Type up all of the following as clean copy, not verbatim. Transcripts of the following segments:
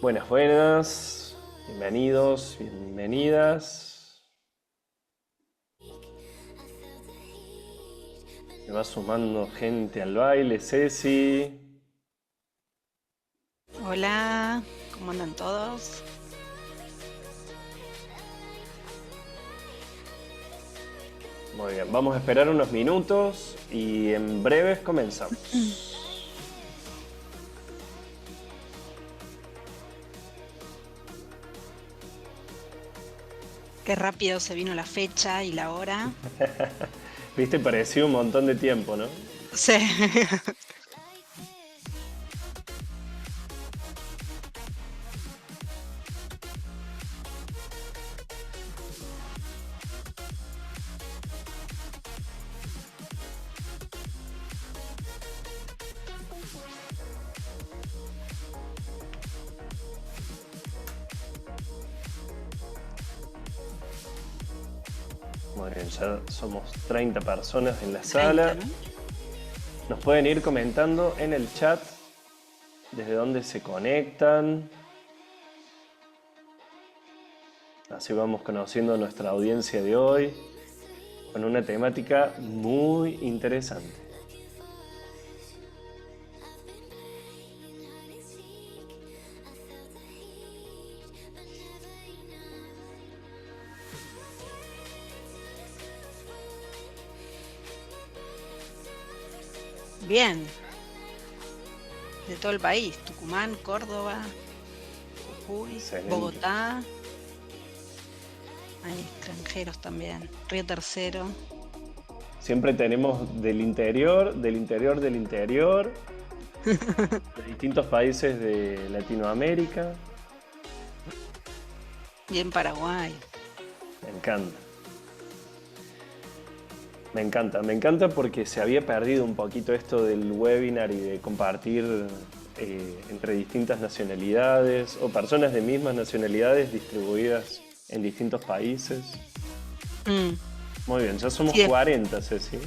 Buenas, buenas, bienvenidos, bienvenidas. Me va sumando gente al baile, Ceci. Hola, ¿cómo andan todos? Muy bien, vamos a esperar unos minutos y en breves comenzamos. Qué rápido se vino la fecha y la hora. Viste, pareció un montón de tiempo, ¿no? Sí. Muy bien, ya somos 30 personas en la 30, sala. ¿no? Nos pueden ir comentando en el chat desde dónde se conectan. Así vamos conociendo a nuestra audiencia de hoy con una temática muy interesante. Bien, de todo el país. Tucumán, Córdoba, Jujuy, Excelente. Bogotá. Hay extranjeros también. Río Tercero. Siempre tenemos del interior, del interior, del interior, de distintos países de Latinoamérica. Bien Paraguay. Me encanta. Me encanta porque se había perdido un poquito esto del webinar y de compartir entre distintas nacionalidades o personas de mismas nacionalidades distribuidas en distintos países. Mm, Muy bien, ya somos Sí, 40, Ceci.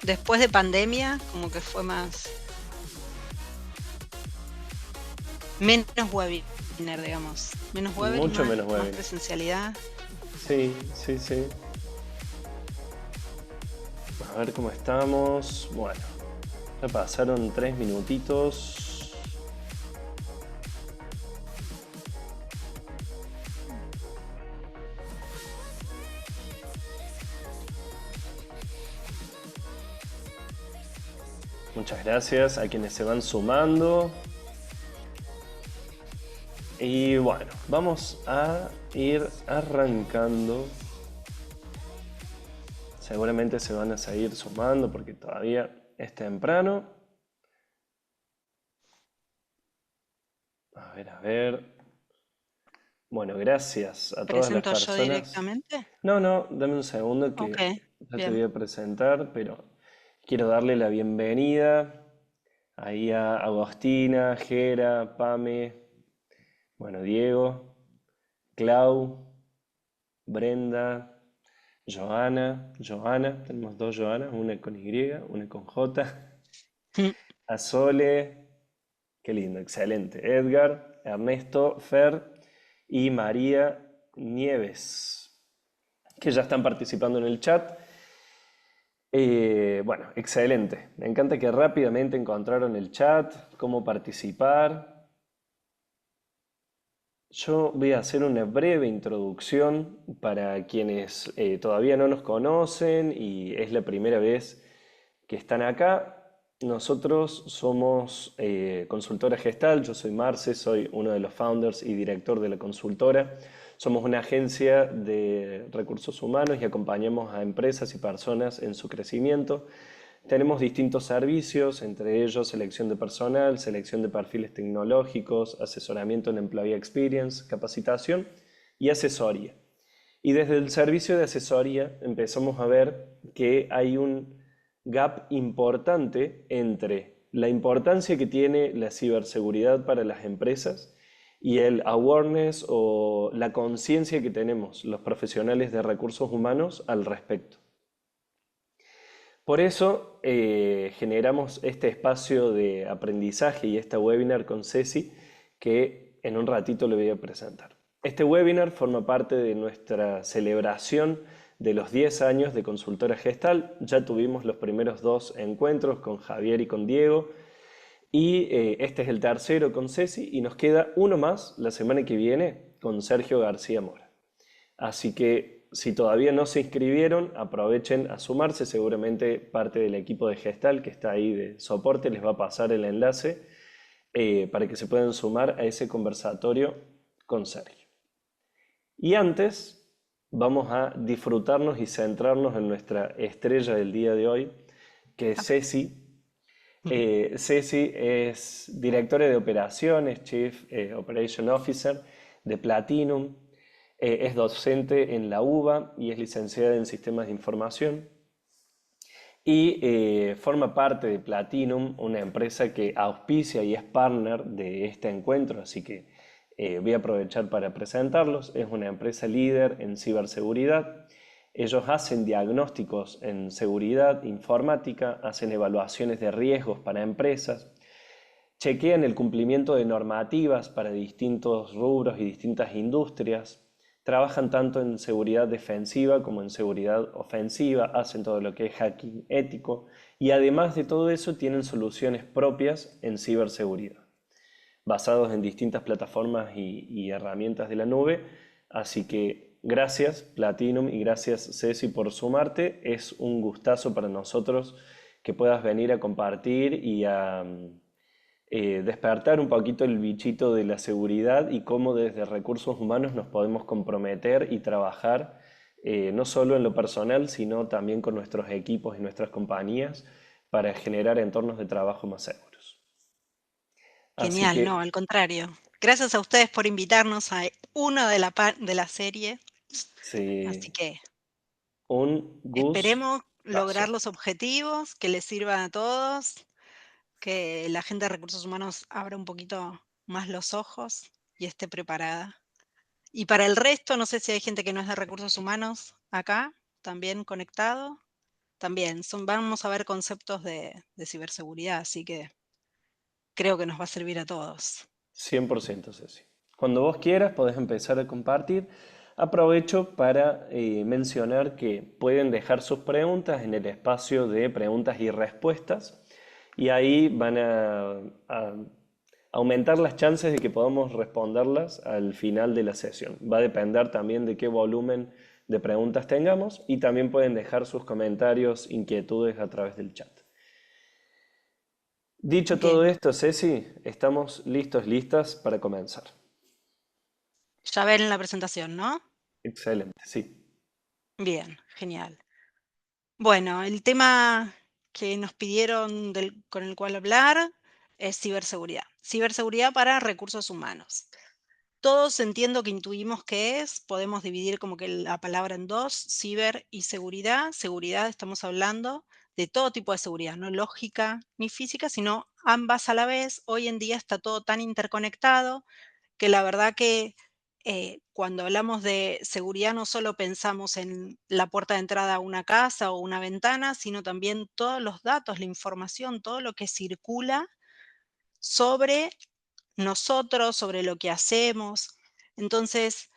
después de pandemia, como que fue menos webinar, digamos. Menos webinar y Mucho más, menos más webinar. presencialidad. Sí, sí, sí. A ver cómo estamos. Bueno, ya pasaron 3 minutitos. Muchas gracias a quienes se van sumando. Y bueno, vamos a ir arrancando. Seguramente se van a seguir sumando porque todavía es temprano. A ver, a ver. Bueno, gracias a todas las ¿Presento yo personas. directamente? No, no, dame un segundo Ok, que ya te voy bien. a presentar, pero quiero darle la bienvenida ahí a Agostina, Jera, Pame, bueno, Diego, Clau, Brenda, Joana, tenemos dos Joanas, una con Y, una con J, a Sole, qué lindo, excelente, Edgar, Ernesto, Fer y María Nieves, que ya están participando en el chat. Bueno, excelente. Me encanta que rápidamente encontraron el chat, cómo participar. Yo voy a hacer una breve introducción para quienes todavía no nos conocen y es la primera vez que están acá. Nosotros somos consultora Gestal, yo soy Marce, soy uno de los founders y director de la consultora. Somos una agencia de recursos humanos y acompañamos a empresas y personas en su crecimiento. Tenemos distintos servicios, entre ellos selección de personal, selección de perfiles tecnológicos, asesoramiento en Employee Experience, capacitación y asesoría. Y desde el servicio de asesoría empezamos a ver que hay un gap importante entre la importancia que tiene la ciberseguridad para las empresas y el awareness o la conciencia que tenemos los profesionales de recursos humanos al respecto. Por eso generamos este espacio de aprendizaje y esta webinar con Ceci que en un ratito le voy a presentar. Este webinar forma parte de nuestra celebración de los 10 años de Consultora Gestal. Ya tuvimos los primeros 2 encuentros con Javier y con Diego y este es el tercero con Ceci y nos queda uno más la semana que viene con Sergio García Mora. Así que si todavía no se inscribieron, aprovechen a sumarse. Seguramente parte del equipo de Gestal que está ahí de soporte les va a pasar el enlace para que se puedan sumar a ese conversatorio con Sergio. Y antes vamos a disfrutarnos y centrarnos en nuestra estrella del día de hoy, que es Ceci. Ceci es directora de operaciones, Chief Operation Officer de Platinum, es docente en la UBA y es licenciada en Sistemas de Información y forma parte de Platinum, una empresa que auspicia y es partner de este encuentro, así que voy a aprovechar para presentarlos. Es una empresa líder en ciberseguridad. Ellos hacen diagnósticos en seguridad informática, hacen evaluaciones de riesgos para empresas, chequean el cumplimiento de normativas para distintos rubros y distintas industrias, trabajan tanto en seguridad defensiva como en seguridad ofensiva, hacen todo lo que es hacking ético y además de todo eso tienen soluciones propias en ciberseguridad, basados en distintas plataformas y herramientas de la nube. Así que gracias Platinum y gracias Ceci por sumarte. Es un gustazo para nosotros que puedas venir a compartir y a despertar un poquito el bichito de la seguridad y cómo desde recursos humanos nos podemos comprometer y trabajar no solo en lo personal, sino también con nuestros equipos y nuestras compañías para generar entornos de trabajo más seguros. Así Genial, no, que al contrario. Gracias a ustedes por invitarnos a uno de la serie. Así sí, que un esperemos lograr gustazo. los objetivos, que les sirvan a todos, que la gente de recursos humanos abra un poquito más los ojos y esté preparada. Y para el resto, no sé si hay gente que no es de recursos humanos acá, también conectado. También vamos a ver conceptos de ciberseguridad, así que creo que nos va a servir a todos. 100% Ceci. Cuando vos quieras podés empezar a compartir. Aprovecho para mencionar que pueden dejar sus preguntas en el espacio de preguntas y respuestas y ahí van a aumentar las chances de que podamos responderlas al final de la sesión. Va a depender también de qué volumen de preguntas tengamos y también pueden dejar sus comentarios, inquietudes a través del chat. Dicho todo Bien, esto, Ceci, estamos listos, listas para comenzar. ya ven la presentación, ¿no? Excelente, sí. Bien, genial. Bueno, el tema que nos pidieron con el cual hablar es ciberseguridad. Ciberseguridad para recursos humanos. Todos entiendo que intuimos qué es, podemos dividir como que la palabra en dos, ciber y seguridad. Seguridad estamos hablando de todo tipo de seguridad, no lógica ni física, sino ambas a la vez. Hoy en día está todo tan interconectado que la verdad que cuando hablamos de seguridad no solo pensamos en la puerta de entrada a una casa o una ventana, sino también todos los datos, la información, todo lo que circula sobre nosotros, sobre lo que hacemos. Entonces,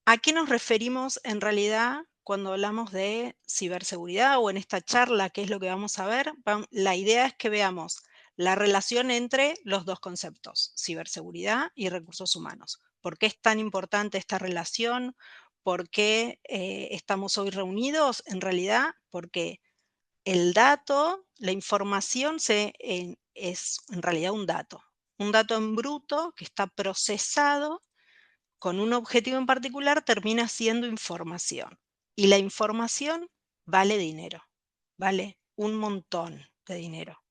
¿a qué nos referimos en realidad cuando hablamos de ciberseguridad o en esta charla? ¿Qué es lo que vamos a ver? La idea es que veamos la relación entre los dos conceptos, ciberseguridad y recursos humanos. ¿Por qué es tan importante esta relación? ¿Por qué estamos hoy reunidos? En realidad, porque el dato, la información es en realidad un dato en bruto que está procesado con un objetivo en particular, termina siendo información. Y la información vale dinero, vale un montón de dinero.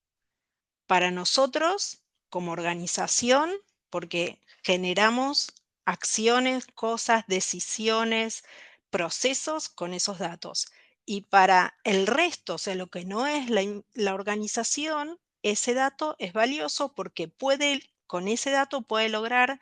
Para nosotros, como organización, porque generamos acciones, cosas, decisiones, procesos con esos datos. Y para el resto, o sea, lo que no es la organización, ese dato es valioso porque con ese dato puede lograr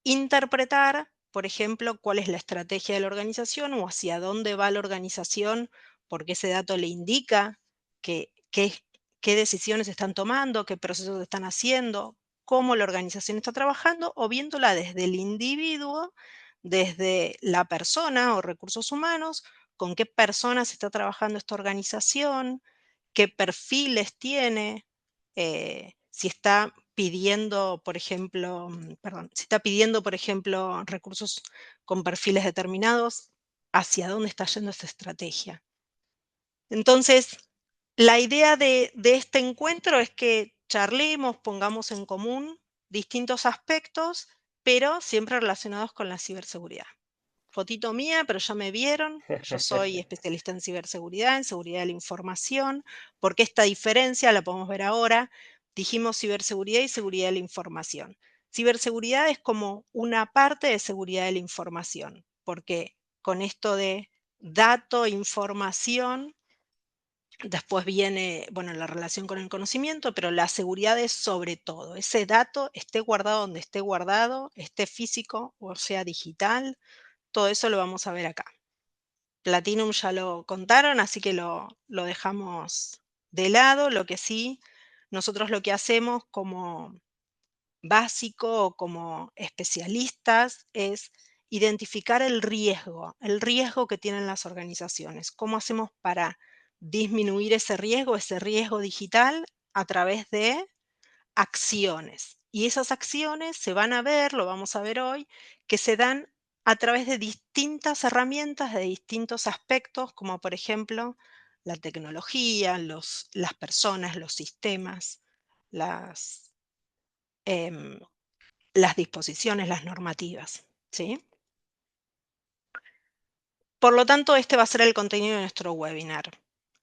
interpretar, por ejemplo, cuál es la estrategia de la organización o hacia dónde va la organización, porque ese dato le indica que, qué decisiones están tomando, qué procesos están haciendo, cómo la organización está trabajando o viéndola desde el individuo, desde la persona o recursos humanos, con qué personas está trabajando esta organización, qué perfiles tiene, si está pidiendo, por ejemplo, perdón, si está pidiendo, por ejemplo, recursos con perfiles determinados, hacia dónde está yendo esa estrategia. Entonces, la idea de este encuentro es que charlemos, pongamos en común distintos aspectos, pero siempre relacionados con la ciberseguridad. Fotito mía, pero ya me vieron. Yo soy especialista en ciberseguridad, en seguridad de la información. Porque esta diferencia la podemos ver ahora. Dijimos ciberseguridad y seguridad de la información. Ciberseguridad es como una parte de seguridad de la información, porque con esto de dato, información, después viene, bueno, la relación con el conocimiento, pero la seguridad es sobre todo. Ese dato esté guardado donde esté guardado, esté físico o sea digital, todo eso lo vamos a ver acá. Platinum ya lo contaron, así que lo dejamos de lado. Lo que sí, nosotros lo que hacemos como básico o como especialistas es identificar el riesgo que tienen las organizaciones. ¿Cómo hacemos para disminuir ese riesgo digital a través de acciones? Y esas acciones se van a ver, lo vamos a ver hoy, que se dan a través de distintas herramientas, de distintos aspectos, como por ejemplo la tecnología, las personas, los sistemas, las, em, las disposiciones, las normativas, ¿sí? Por lo tanto, este va a ser el contenido de nuestro webinar.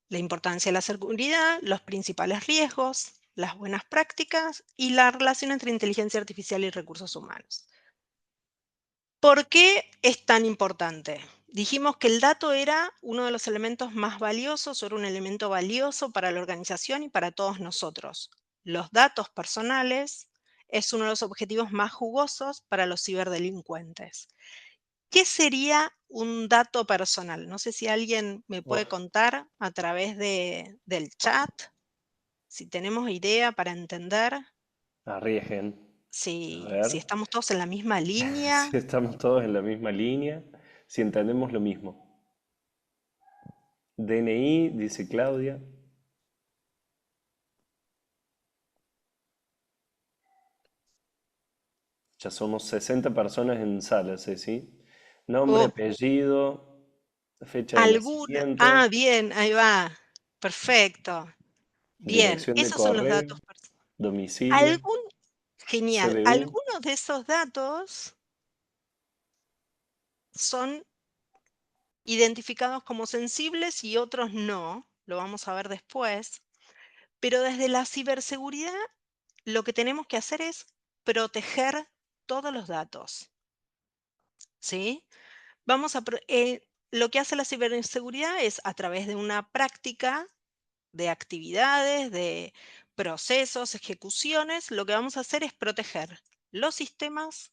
La importancia de la seguridad, los principales riesgos, las buenas prácticas y la relación entre inteligencia artificial y recursos humanos. ¿Por qué es tan importante? Dijimos que el dato era uno de los elementos más valiosos, o era un elemento valioso para la organización y para todos nosotros. Los datos personales es uno de los objetivos más jugosos para los ciberdelincuentes. ¿Qué sería un dato personal? No sé si alguien me puede Uf, contar a través del chat, si tenemos idea para entender, arriesguen. A si ver estamos todos en la misma línea. si estamos todos en la misma línea, si entendemos lo mismo. DNI, dice Claudia. Ya somos 60 personas en sala, Ceci. Nombre, Oh, apellido, fecha de nacimiento, bien, ahí va. Perfecto. Bien, dirección de esos son los correo, datos. domicilio, Algún, genial. CBU. Algunos de esos datos son identificados como sensibles y otros no. Lo vamos a ver después. Pero desde la ciberseguridad, lo que tenemos que hacer es proteger todos los datos, ¿sí? Lo que hace la ciberseguridad es a través de una práctica de actividades, de procesos, ejecuciones, lo que vamos a hacer es proteger los sistemas,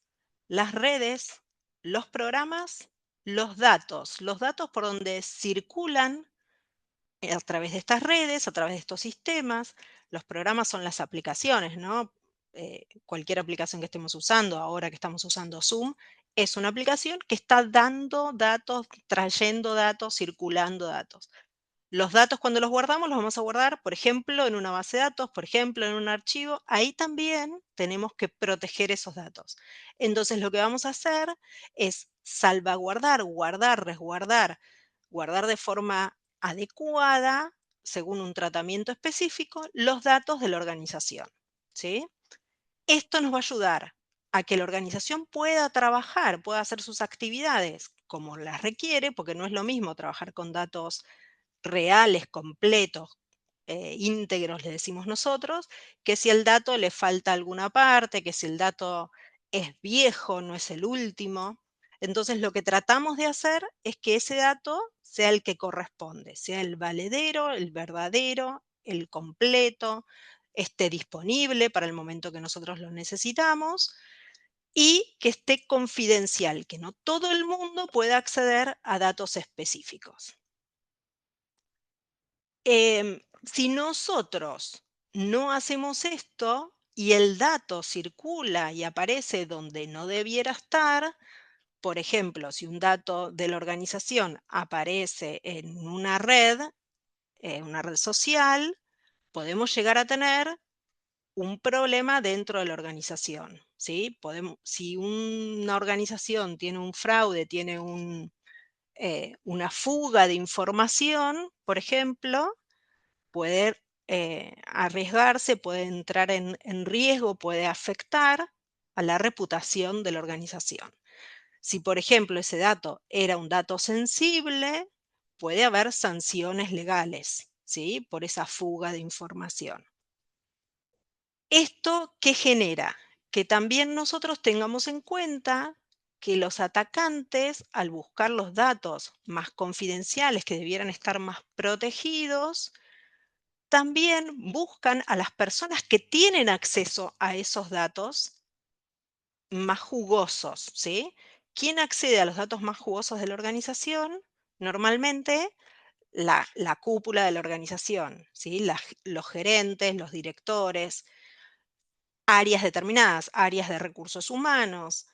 las redes, los programas, los datos por donde circulan a través de estas redes, a través de estos sistemas. Los programas son las aplicaciones, ¿no? Cualquier aplicación que estemos usando, ahora que estamos usando Zoom, es una aplicación que está dando datos, trayendo datos, circulando datos. Los datos cuando los guardamos los vamos a guardar, por ejemplo, en una base de datos, por ejemplo, en un archivo. Ahí también tenemos que proteger esos datos. Entonces, lo que vamos a hacer es salvaguardar, guardar, resguardar, guardar de forma adecuada, según un tratamiento específico, los datos de la organización, ¿sí? Esto nos va a ayudar a que la organización pueda trabajar, pueda hacer sus actividades como las requiere, porque no es lo mismo trabajar con datos reales, completos, íntegros, le decimos nosotros, que si el dato le falta alguna parte, que si el dato es viejo, no es el último. Entonces, lo que tratamos de hacer es que ese dato sea el que corresponde, sea el valedero, el verdadero, el completo, esté disponible para el momento que nosotros lo necesitamos y que esté confidencial, que no todo el mundo pueda acceder a datos específicos. Si nosotros no hacemos esto, y el dato circula y aparece donde no debiera estar, por ejemplo, si un dato de la organización aparece en una red social, podemos llegar a tener un problema dentro de la organización, ¿sí? Si una organización tiene un fraude, tiene una fuga de información, por ejemplo, puede arriesgarse, puede entrar en riesgo, puede afectar a la reputación de la organización. Si, por ejemplo, ese dato era un dato sensible, puede haber sanciones legales, ¿sí? Por esa fuga de información. ¿Esto qué genera? Que también nosotros tengamos en cuenta que los atacantes, al buscar los datos más confidenciales, que debieran estar más protegidos, también buscan a las personas que tienen acceso a esos datos más jugosos, ¿sí? ¿Quién accede a los datos más jugosos de la organización? Normalmente la cúpula de la organización, ¿sí? Los gerentes, los directores, áreas determinadas, áreas de recursos humanos.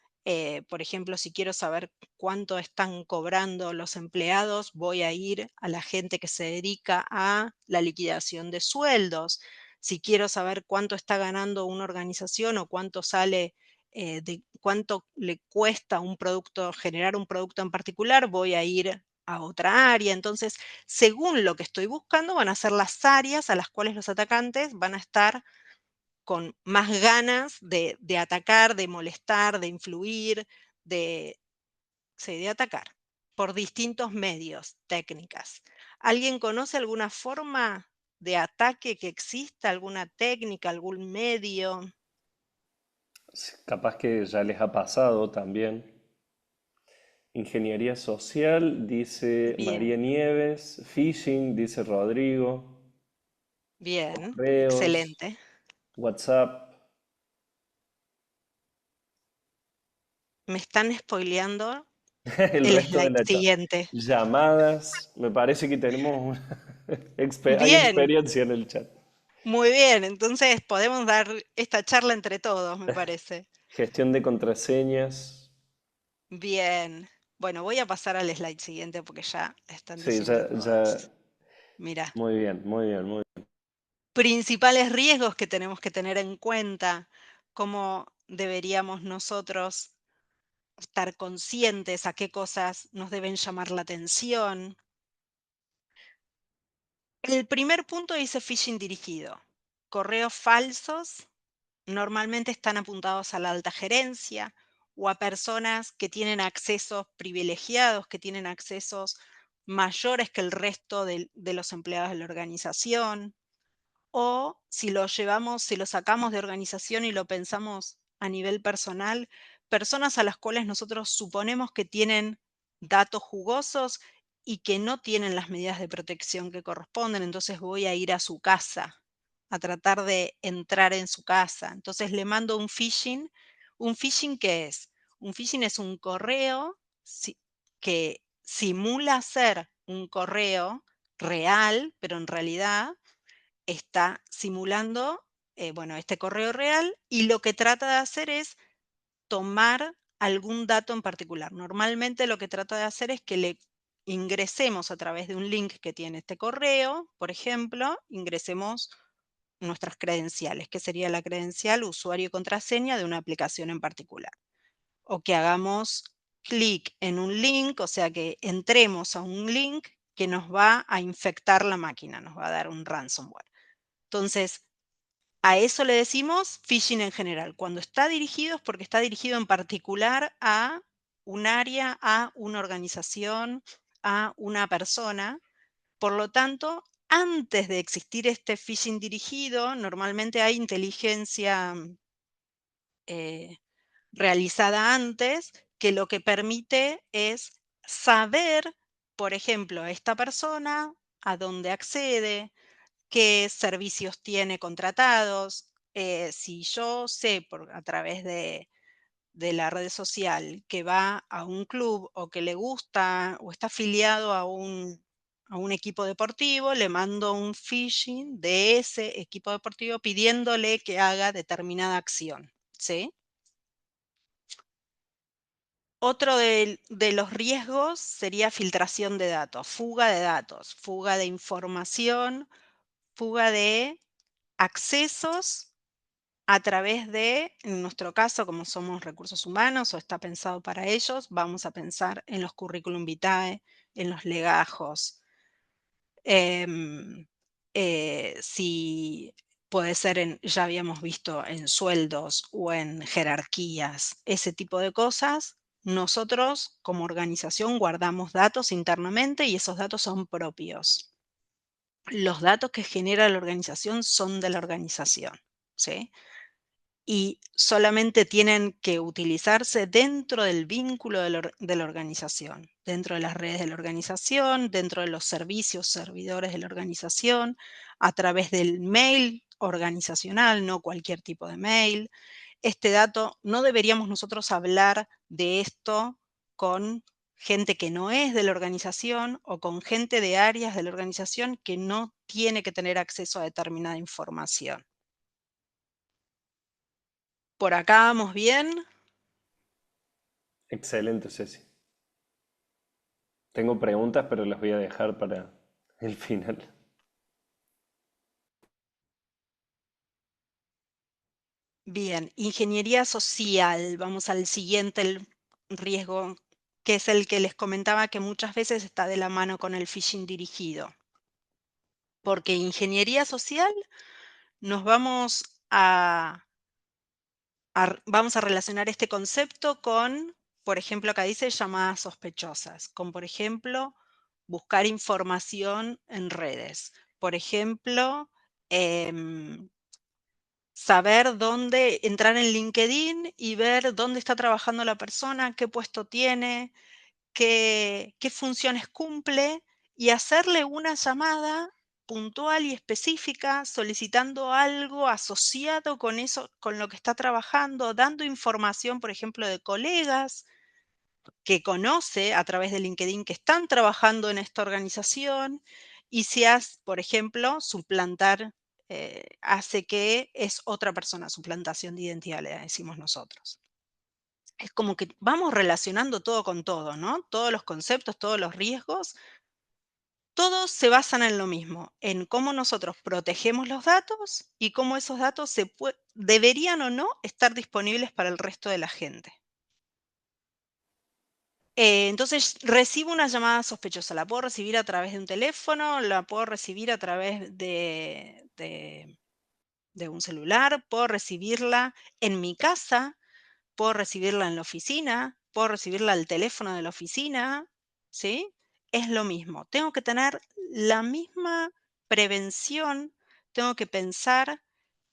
Por ejemplo, si quiero saber cuánto están cobrando los empleados, voy a ir a la gente que se dedica a la liquidación de sueldos. Si quiero saber cuánto está ganando una organización o cuánto sale, de cuánto le cuesta un producto, generar un producto en particular, voy a ir a otra área. Entonces, según lo que estoy buscando, van a ser las áreas a las cuales los atacantes van a estar con más ganas de atacar, de molestar, de influir, de, sí, de atacar por distintos medios, técnicas. ¿Alguien conoce alguna forma de ataque que exista, alguna técnica, algún medio? Capaz que ya les ha pasado también. Ingeniería social, dice Bien, María Nieves. Phishing, dice Rodrigo. bien, Correos, excelente. WhatsApp. Me están spoileando El el resto de slide la charla. siguiente. Llamadas. Me parece que tenemos hay Bien, experiencia en el chat. muy bien. Entonces podemos dar esta charla entre todos, me parece. Gestión de contraseñas. Bien. Bueno, voy a pasar al slide siguiente porque ya están Sí, diciendo ya. todos. Mira, Muy bien, muy bien, muy principales riesgos que tenemos que tener en cuenta, cómo deberíamos nosotros estar conscientes, a qué cosas nos deben llamar la atención. El primer punto dice phishing dirigido. Correos falsos normalmente están apuntados a la alta gerencia o a personas que tienen accesos privilegiados, que tienen accesos mayores que el resto de los empleados de la organización. O si lo llevamos, si lo sacamos de organización y lo pensamos a nivel personal, personas a las cuales nosotros suponemos que tienen datos jugosos y que no tienen las medidas de protección que corresponden, entonces voy a ir a su casa, a tratar de entrar en su casa. Entonces le mando un phishing. ¿Un phishing qué es? Un phishing es un correo que simula ser un correo real, pero en realidad está simulando, bueno, este correo real, y lo que trata de hacer es tomar algún dato en particular. Normalmente lo que trata de hacer es que le ingresemos a través de un link que tiene este correo, por ejemplo, ingresemos nuestras credenciales, que sería la credencial usuario y contraseña de una aplicación en particular. O que hagamos clic en un link, o sea que entremos a un link que nos va a infectar la máquina, nos va a dar un ransomware. Entonces, a eso le decimos phishing en general. Cuando está dirigido es porque está dirigido en particular a un área, a una organización, a una persona. Por lo tanto, antes de existir este phishing dirigido, normalmente hay inteligencia eh, realizada antes que lo que permite es saber, por ejemplo, esta persona, a dónde accede, qué servicios tiene contratados. Si yo sé a través de la red social que va a un club o que le gusta o está afiliado a un equipo deportivo, le mando un phishing de ese equipo deportivo pidiéndole que haga determinada acción, ¿sí? Otro de los riesgos sería filtración de datos, fuga de información, fuga de accesos a través de, en nuestro caso, como somos recursos humanos o está pensado para ellos, vamos a pensar en los currículum vitae, en los legajos, em, si puede ser ya habíamos visto en sueldos o en jerarquías, ese tipo de cosas. Nosotros como organización guardamos datos internamente y esos datos son propios. Los datos que genera la organización son de la organización, ¿sí? Y solamente tienen que utilizarse dentro del vínculo de la organización, dentro de las redes de la organización, dentro de los servicios, servidores de la organización, a través del mail organizacional, no cualquier tipo de mail. Este dato, no deberíamos nosotros hablar de esto con gente que no es de la organización o con gente de áreas de la organización que no tiene que tener acceso a determinada información. ¿Por acá vamos bien? Excelente, Ceci. Tengo preguntas, pero las voy a dejar para el final. Bien, ingeniería social. Vamos al siguiente riesgo, que es el que les comentaba que muchas veces está de la mano con el phishing dirigido. Porque ingeniería social nos vamos a relacionar este concepto con, por ejemplo, acá dice llamadas sospechosas, con, por ejemplo, buscar información en redes. Por ejemplo, saber dónde entrar en LinkedIn y ver dónde está trabajando la persona, qué puesto tiene, qué funciones cumple y hacerle una llamada puntual y específica solicitando algo asociado con eso, con lo que está trabajando, dando información, por ejemplo, de colegas que conoce a través de LinkedIn que están trabajando en esta organización y si por ejemplo, suplantar, hace que es otra persona, suplantación de identidad, le decimos nosotros. Es como que vamos relacionando todo con todo, ¿no? Todos los conceptos, todos los riesgos, todos se basan en lo mismo, en cómo nosotros protegemos los datos y cómo esos datos deberían o no estar disponibles para el resto de la gente. Entonces recibo una llamada sospechosa, la puedo recibir a través de un teléfono, la puedo recibir a través de un celular, puedo recibirla en mi casa, puedo recibirla en la oficina, puedo recibirla al teléfono de la oficina, ¿sí? Es lo mismo. Tengo que tener la misma prevención, tengo que pensar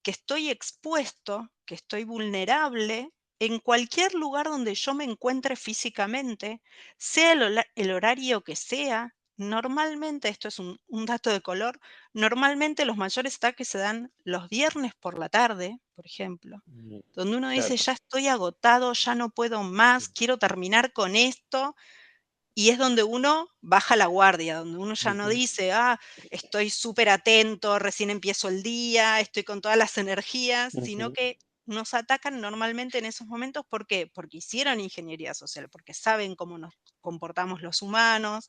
que estoy expuesto, que estoy vulnerable en cualquier lugar donde yo me encuentre físicamente, sea el horario que sea. Normalmente, esto es un dato de color, normalmente los mayores ataques se dan los viernes por la tarde, por ejemplo, Mm, donde uno dice, claro. ya estoy agotado, ya no puedo más, quiero terminar con esto, y es donde uno baja la guardia, donde uno ya no Ujú. dice, estoy súper atento, recién empiezo el día, estoy con todas las energías, sino Ujú. que nos atacan normalmente en esos momentos. ¿Por qué? Porque hicieron ingeniería social, porque saben cómo nos comportamos los humanos,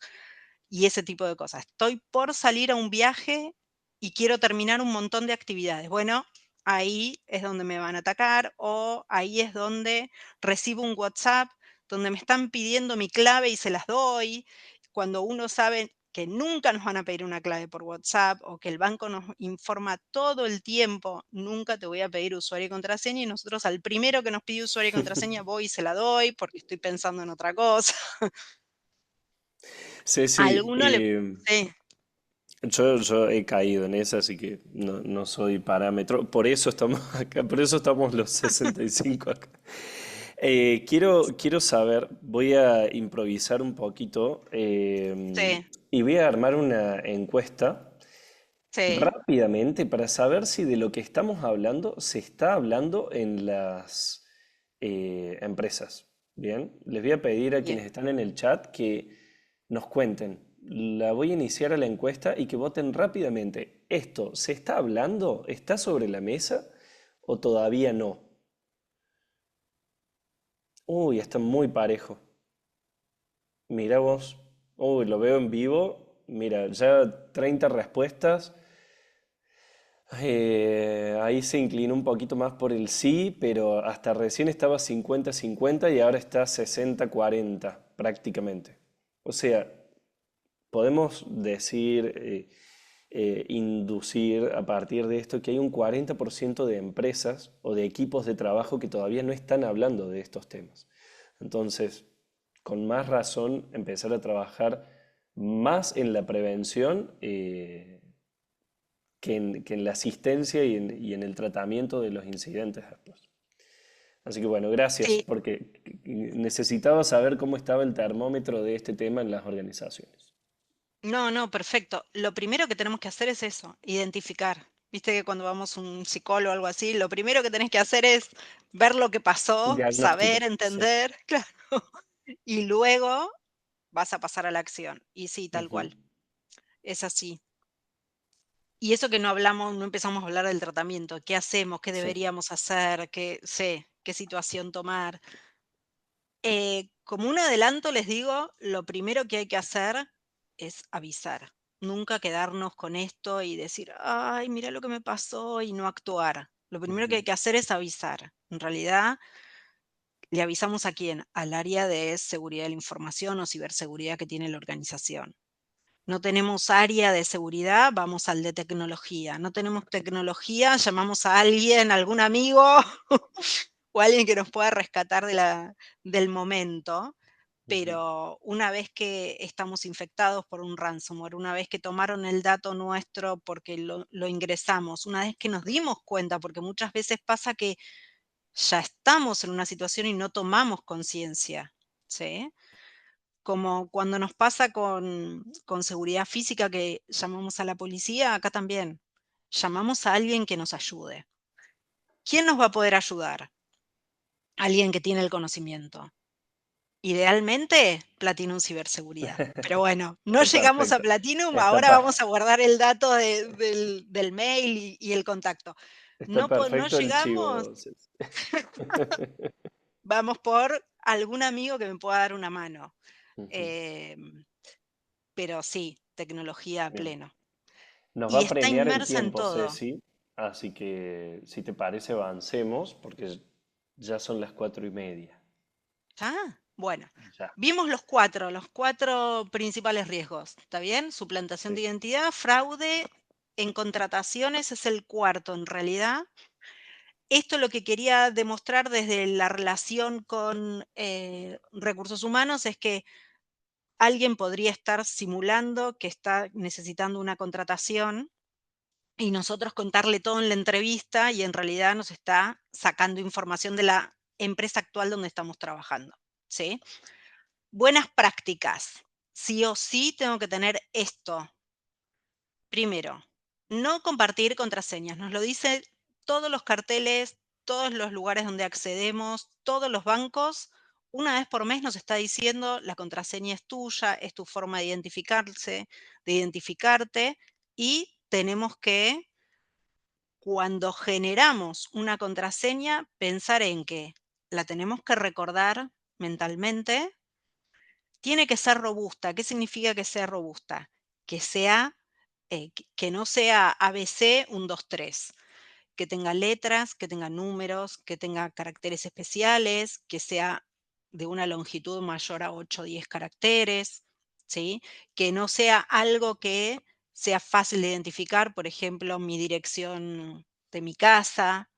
y ese tipo de cosas. Estoy por salir a un viaje y quiero terminar un montón de actividades. Bueno, ahí es donde me van a atacar o ahí es donde recibo un WhatsApp donde me están pidiendo mi clave y se las doy. Cuando uno sabe que nunca nos van a pedir una clave por WhatsApp o que el banco nos informa todo el tiempo, nunca te voy a pedir usuario y contraseña y nosotros al primero que nos pide usuario y contraseña voy y se la doy porque estoy pensando en otra cosa. A Ceci, alguno le... Sí. yo he caído en esa, así que no soy parámetro. Por eso estamos acá, por eso estamos los 65 acá. Quiero saber, voy a improvisar un poquito Sí, y voy a armar una encuesta sí, rápidamente para saber si de lo que estamos hablando se está hablando en las empresas. Bien, les voy a pedir a bien, quienes están en el chat que nos cuenten. la voy a iniciar a la encuesta y que voten rápidamente. ¿Esto se está hablando? ¿Está sobre la mesa? ¿O todavía no? Uy, está muy parejo. Mira vos. Uy, lo veo en vivo. Mira, ya 30 respuestas. Ahí se inclinó un poquito más por el sí, pero hasta recién estaba 50-50 y ahora está 60-40 prácticamente. O sea, podemos decir, inducir a partir de esto que hay un 40% de empresas o de equipos de trabajo que todavía no están hablando de estos temas. Entonces, con más razón, empezar a trabajar más en la prevención que en la asistencia y en el tratamiento de los incidentes después. Así que bueno, gracias, Sí, porque necesitaba saber cómo estaba el termómetro de este tema en las organizaciones. no, no, perfecto. Lo primero que tenemos que hacer es eso, identificar. Viste que cuando vamos a un psicólogo o algo así, lo primero que tenés que hacer es ver lo que pasó, Diagnóstico, saber, sí. entender, claro, y luego vas a pasar a la acción. Y sí, tal Ujú. cual, es así. Y eso que no hablamos, no empezamos a hablar del tratamiento, qué hacemos, qué Sí. deberíamos hacer, qué sé, qué situación tomar. Como un adelanto les digo, lo primero que hay que hacer es avisar. Nunca quedarnos con esto y decir, ay, mira lo que me pasó y no actuar. Lo primero que hay Ujú. que hacer es avisar. En realidad, ¿le avisamos a quién? Al área de seguridad de la información o ciberseguridad que tiene la organización. No tenemos área de seguridad, vamos al de tecnología. No tenemos tecnología, llamamos a alguien, algún amigo o alguien que nos pueda rescatar del momento. Ujú. Pero una vez que estamos infectados por un ransomware, una vez que tomaron el dato nuestro porque lo ingresamos, una vez que nos dimos cuenta, porque muchas veces pasa que ya estamos en una situación y no tomamos conciencia, ¿sí? Como cuando nos pasa con seguridad física que llamamos a la policía, acá también. Llamamos a alguien que nos ayude. ¿Quién nos va a poder ayudar? Alguien que tiene el conocimiento. Idealmente, Platinum Ciberseguridad. Pero bueno, no Está llegamos a perfecto. Platinum, Está, ahora pa- vamos a guardar el dato del mail y el contacto. Está No perfecto el llegamos, chivo. Sí. vamos por algún amigo que me pueda dar una mano. Ujú. Em, pero sí, tecnología a Bien. pleno. Nos va Y a está premiar el inmersa en tiempo, todo. Ceci. Así que, si te parece, avancemos, porque ya son las 4:30. Ah, bueno. Ya. Vimos los 4 principales riesgos, ¿está bien? Suplantación de Sí. identidad, fraude en contrataciones es el cuarto en realidad. Esto lo que quería demostrar desde la relación con recursos humanos es que alguien podría estar simulando que está necesitando una contratación y nosotros contarle todo en la entrevista y en realidad nos está sacando información de la empresa actual donde estamos trabajando, ¿sí? Buenas prácticas. Sí o sí tengo que tener esto. Primero, no compartir contraseñas. Nos lo dice todos los carteles, todos los lugares donde accedemos, todos los bancos. Una vez por mes nos está diciendo la contraseña es tuya, es tu forma de identificarse, de identificarte y tenemos que, cuando generamos una contraseña, pensar en que la tenemos que recordar mentalmente. Tiene que ser robusta. ¿Qué significa que sea robusta? Que sea, que no sea ABC 1, 2, 3, que tenga letras, que tenga números, que tenga caracteres especiales, que sea de una longitud mayor a 8 o 10 caracteres, ¿sí? Que no sea algo que sea fácil de identificar, por ejemplo, mi dirección de mi casa.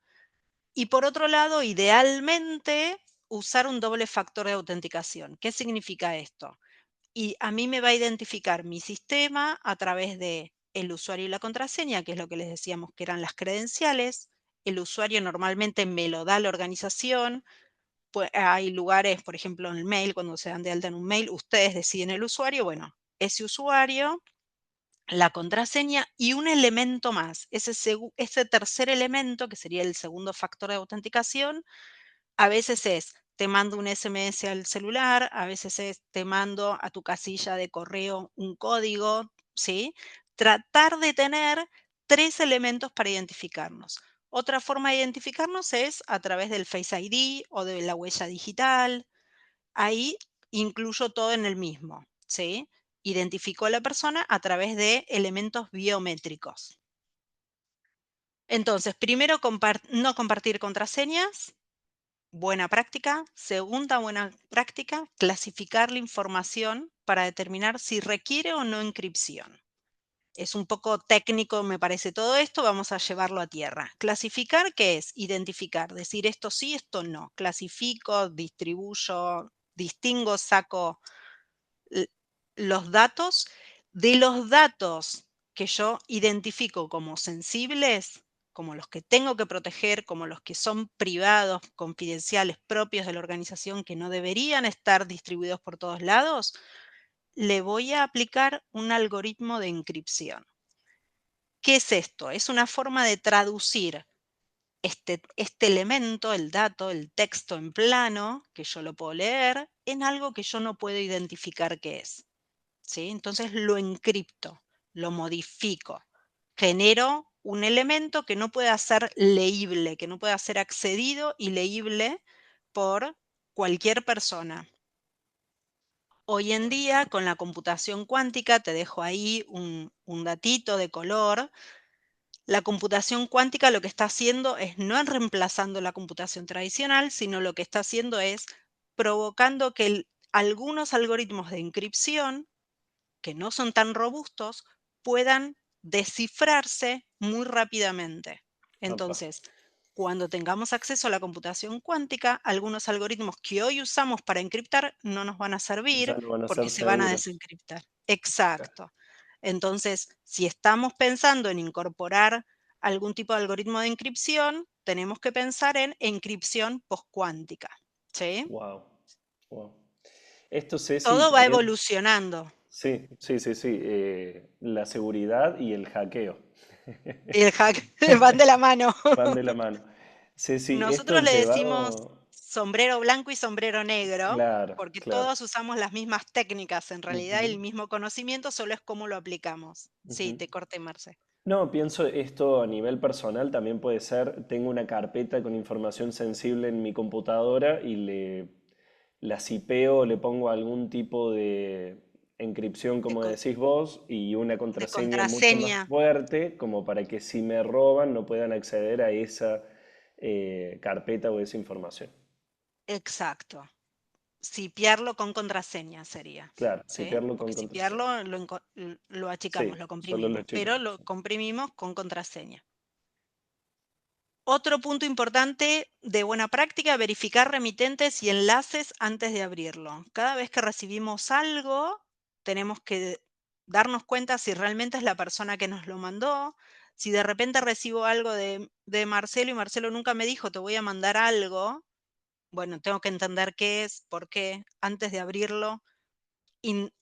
Y por otro lado, idealmente, usar un doble factor de autenticación. ¿Qué significa esto? Y a mí me va a identificar mi sistema a través de el usuario y la contraseña, que es lo que les decíamos que eran las credenciales. El usuario normalmente me lo da la organización. Hay lugares, por ejemplo, en el mail, cuando se dan de alta en un mail, ustedes deciden el usuario. Bueno, ese usuario, la contraseña y un elemento más. Ese tercer elemento, que sería el segundo factor de autenticación, a veces es te mando un SMS al celular, a veces te mando a tu casilla de correo un código, ¿sí? Tratar de tener 3 elementos para identificarnos. Otra forma de identificarnos es a través del Face ID o de la huella digital. Ahí incluyo todo en el mismo, ¿sí? Identifico a la persona a través de elementos biométricos. Entonces, primero, no compartir contraseñas, buena práctica. Segunda buena práctica, clasificar la información para determinar si requiere o no encripción. Es un poco técnico, me parece todo esto, vamos a llevarlo a tierra. Clasificar, ¿qué es? Identificar, decir esto sí, esto no. Clasifico, distribuyo, distingo, saco l- los datos. De los datos que yo identifico como sensibles, como los que tengo que proteger, como los que son privados, confidenciales, propios de la organización, que no deberían estar distribuidos por todos lados, le voy a aplicar un algoritmo de encripción. ¿Qué es esto? Es una forma de traducir este elemento, el dato, el texto en plano, que yo lo puedo leer, en algo que yo no puedo identificar qué es. ¿Sí? Entonces lo encripto, lo modifico, genero un elemento que no pueda ser leíble, que no pueda ser accedido y leíble por cualquier persona. Hoy en día, con la computación cuántica, te dejo ahí un datito de color. La computación cuántica lo que está haciendo es no reemplazando la computación tradicional, sino lo que está haciendo es provocando que algunos algoritmos de encripción que no son tan robustos puedan descifrarse muy rápidamente. Apa, Entonces, cuando tengamos acceso a la computación cuántica, algunos algoritmos que hoy usamos para encriptar no nos van a ya servir no van a porque ser se van a seguros. desencriptar. Claro. Exacto. Entonces, si estamos pensando en incorporar algún tipo de algoritmo de encripción, tenemos que pensar en encripción postcuántica. ¿Sí? Wow, wow. Esto, Ceci, Todo va también. evolucionando. Sí, sí, sí, sí. La seguridad y el hackeo Y el hack van de la mano. van de la mano. Ceci, esto Nosotros le decimos llevado. sombrero blanco y sombrero negro, Claro, porque claro. todos usamos las mismas técnicas, en realidad Ujú, el mismo conocimiento, solo es cómo lo aplicamos. Sí, ujú. te corté, Marce. No, pienso esto a nivel personal también puede ser, tengo una carpeta con información sensible en mi computadora y la sipeo, le pongo algún tipo de encripción, De, como con- decís vos, y una de contraseña mucho más contraseña, fuerte, como para que si me roban no puedan acceder a esa carpeta o esa información. exacto. Sipiarlo con contraseña sería, Claro, ¿sí? sipearlo con Porque contraseña. sipiarlo lo achicamos, Sí, lo solo lo comprimimos, pero achicamos. lo comprimimos con contraseña. Otro punto importante de buena práctica, verificar remitentes y enlaces antes de abrirlo. Cada vez que recibimos algo, tenemos que darnos cuenta si realmente es la persona que nos lo mandó. Si de repente recibo algo de Marcelo y Marcelo nunca me dijo, te voy a mandar algo, bueno, tengo que entender qué es, por qué, antes de abrirlo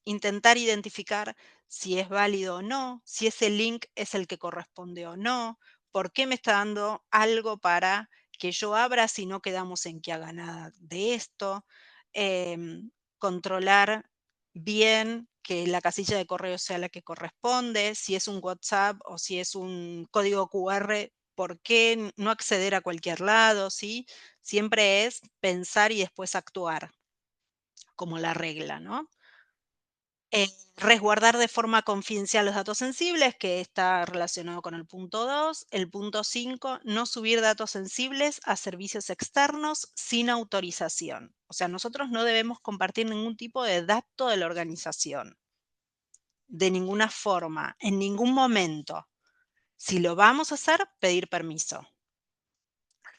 intentar identificar si es válido o no, si ese link es el que corresponde o no, por qué me está dando algo para que yo abra si no quedamos en que haga nada de esto, controlar bien que la casilla de correo sea la que corresponde, si es un WhatsApp o si es un código QR, por qué no acceder a cualquier lado, ¿sí? Siempre es pensar y después actuar, como la regla, ¿no? Resguardar de forma confidencial los datos sensibles, que está relacionado con el punto 2. El punto 5, no subir datos sensibles a servicios externos sin autorización. O sea, nosotros no debemos compartir ningún tipo de dato de la organización, de ninguna forma, en ningún momento. Si lo vamos a hacer, pedir permiso.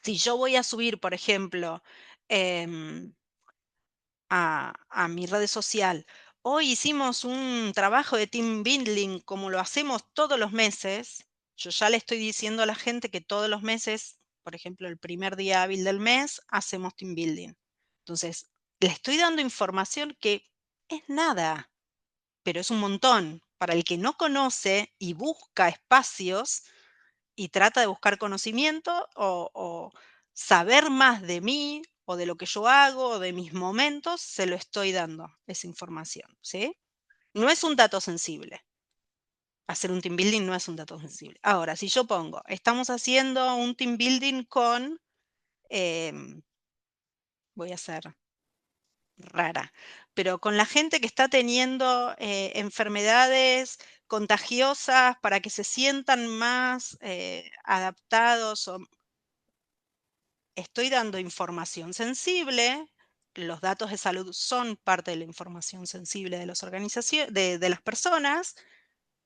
Si yo voy a subir, por ejemplo, em, a mi red social. Hoy hicimos un trabajo de team building como lo hacemos todos los meses. Yo ya le estoy diciendo a la gente que todos los meses, por ejemplo, el primer día hábil del mes, hacemos team building. Entonces, le estoy dando información que es nada, pero es un montón. Para el que no conoce y busca espacios y trata de buscar conocimiento o saber más de mí o de lo que yo hago, o de mis momentos, se lo estoy dando esa información, ¿sí? No es un dato sensible. Hacer un team building no es un dato sensible. Ahora, si yo pongo, estamos haciendo un team building con, em, voy a ser rara, pero con la gente que está teniendo enfermedades contagiosas para que se sientan más adaptados, o estoy dando información sensible. Los datos de salud son parte de la información sensible de las organizaciones, de las personas,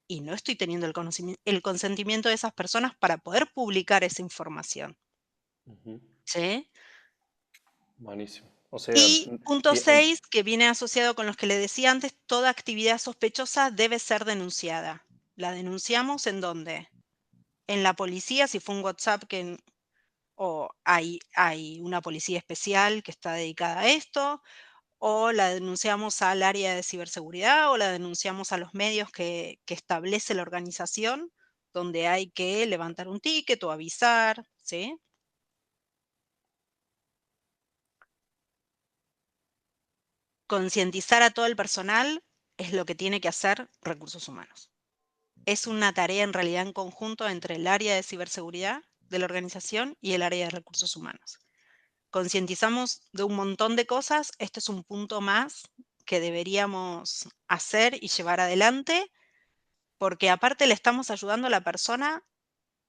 y no estoy teniendo el consentimiento de esas personas para poder publicar esa información. Ujú. ¿Sí? Buenísimo. O sea, Y punto 6, que viene asociado con los que le decía antes, toda actividad sospechosa debe ser denunciada. ¿La denunciamos en dónde? En la policía, si fue un WhatsApp o hay una policía especial que está dedicada a esto, o la denunciamos al área de ciberseguridad, o la denunciamos a los medios que establece la organización, donde hay que levantar un ticket o avisar, ¿sí? Concientizar a todo el personal es lo que tiene que hacer recursos humanos. Es una tarea en realidad en conjunto entre el área de ciberseguridad de la organización y el área de recursos humanos. Concientizamos de un montón de cosas, este es un punto más que deberíamos hacer y llevar adelante, porque aparte le estamos ayudando a la persona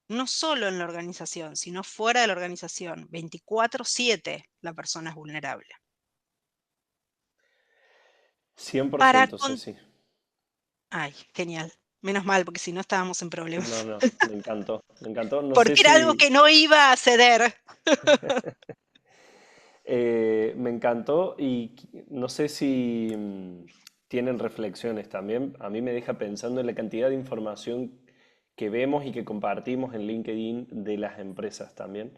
no solo en la organización, sino fuera de la organización. 24/7 la persona es vulnerable. cien por Para ciento con Ceci. Ay, genial. Menos mal, porque si no estábamos en No, problemas. no, me encantó, me encantó. No sé Porque era algo si que no iba a ceder. me encantó y no sé si tienen reflexiones también. A mí me deja pensando en la cantidad de información que vemos y que compartimos en LinkedIn de las empresas también.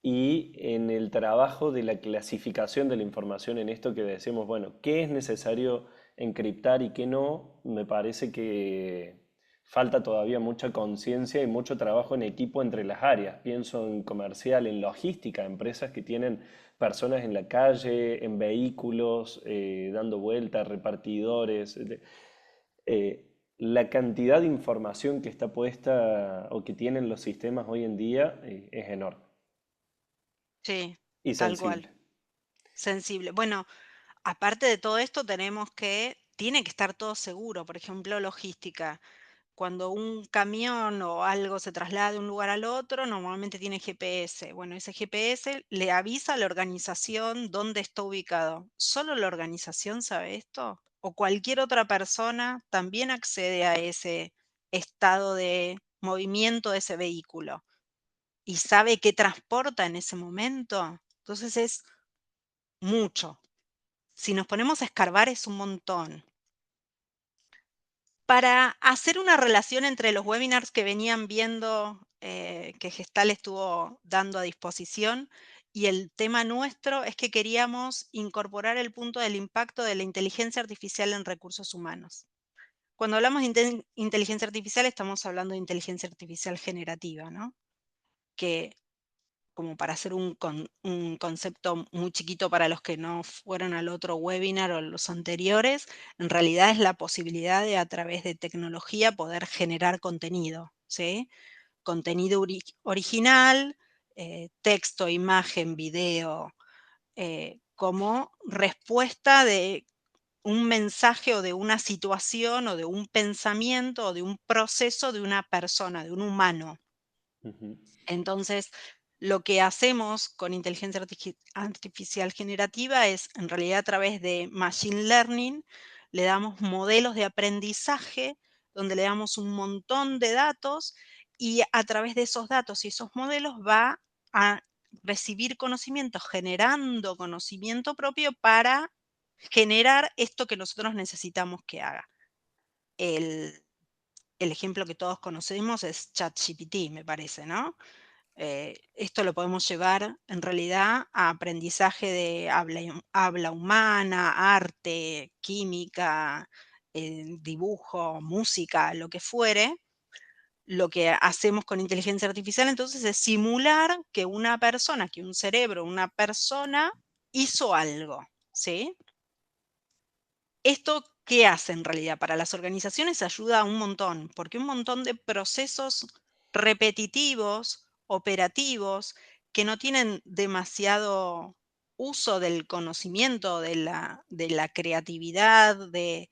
Y en el trabajo de la clasificación de la información en esto que decimos, bueno, ¿qué es necesario encriptar y qué no? Me parece que falta todavía mucha conciencia y mucho trabajo en equipo entre las áreas. Pienso en comercial, en logística, empresas que tienen personas en la calle, en vehículos, dando vueltas, repartidores. La cantidad de información que está puesta o que tienen los sistemas hoy en día es enorme Sí, y tal cual. sensible. Sensible. Bueno, aparte de todo esto, tiene que estar todo seguro. Por ejemplo, logística. Cuando un camión o algo se traslada de un lugar al otro, normalmente tiene GPS. Bueno, ese GPS le avisa a la organización dónde está ubicado. ¿Solo la organización sabe esto? ¿O cualquier otra persona también accede a ese estado de movimiento de ese vehículo y sabe qué transporta en ese momento? Entonces es mucho. Si nos ponemos a escarbar es un montón. Para hacer una relación entre los webinars que venían viendo, que Gestal estuvo dando a disposición, y el tema nuestro, es que queríamos incorporar el punto del impacto de la inteligencia artificial en recursos humanos. Cuando hablamos de inteligencia artificial, estamos hablando de inteligencia artificial generativa, ¿no? Que, como para hacer un concepto muy chiquito para los que no fueron al otro webinar o los anteriores, en realidad es la posibilidad de, a través de tecnología, poder generar contenido, ¿sí? Contenido original, texto, imagen, video, como respuesta de un mensaje o de una situación o de un pensamiento o de un proceso de una persona, de un humano. Ujú, Entonces, lo que hacemos con inteligencia artificial generativa es, en realidad, a través de machine learning, le damos modelos de aprendizaje donde le damos un montón de datos, y a través de esos datos y esos modelos va a recibir conocimiento, generando conocimiento propio para generar esto que nosotros necesitamos que haga. El, el ejemplo que todos conocemos es ChatGPT, me parece, ¿no? Esto lo podemos llevar en realidad a aprendizaje de habla humana, arte, química, dibujo, música, lo que fuere, Lo que hacemos con inteligencia artificial, entonces, es simular que una persona, que un cerebro, una persona hizo algo, ¿sí? ¿Esto qué hace en realidad? Para las organizaciones ayuda un montón, porque un montón de procesos repetitivos, operativos, que no tienen demasiado uso del conocimiento, de la creatividad, de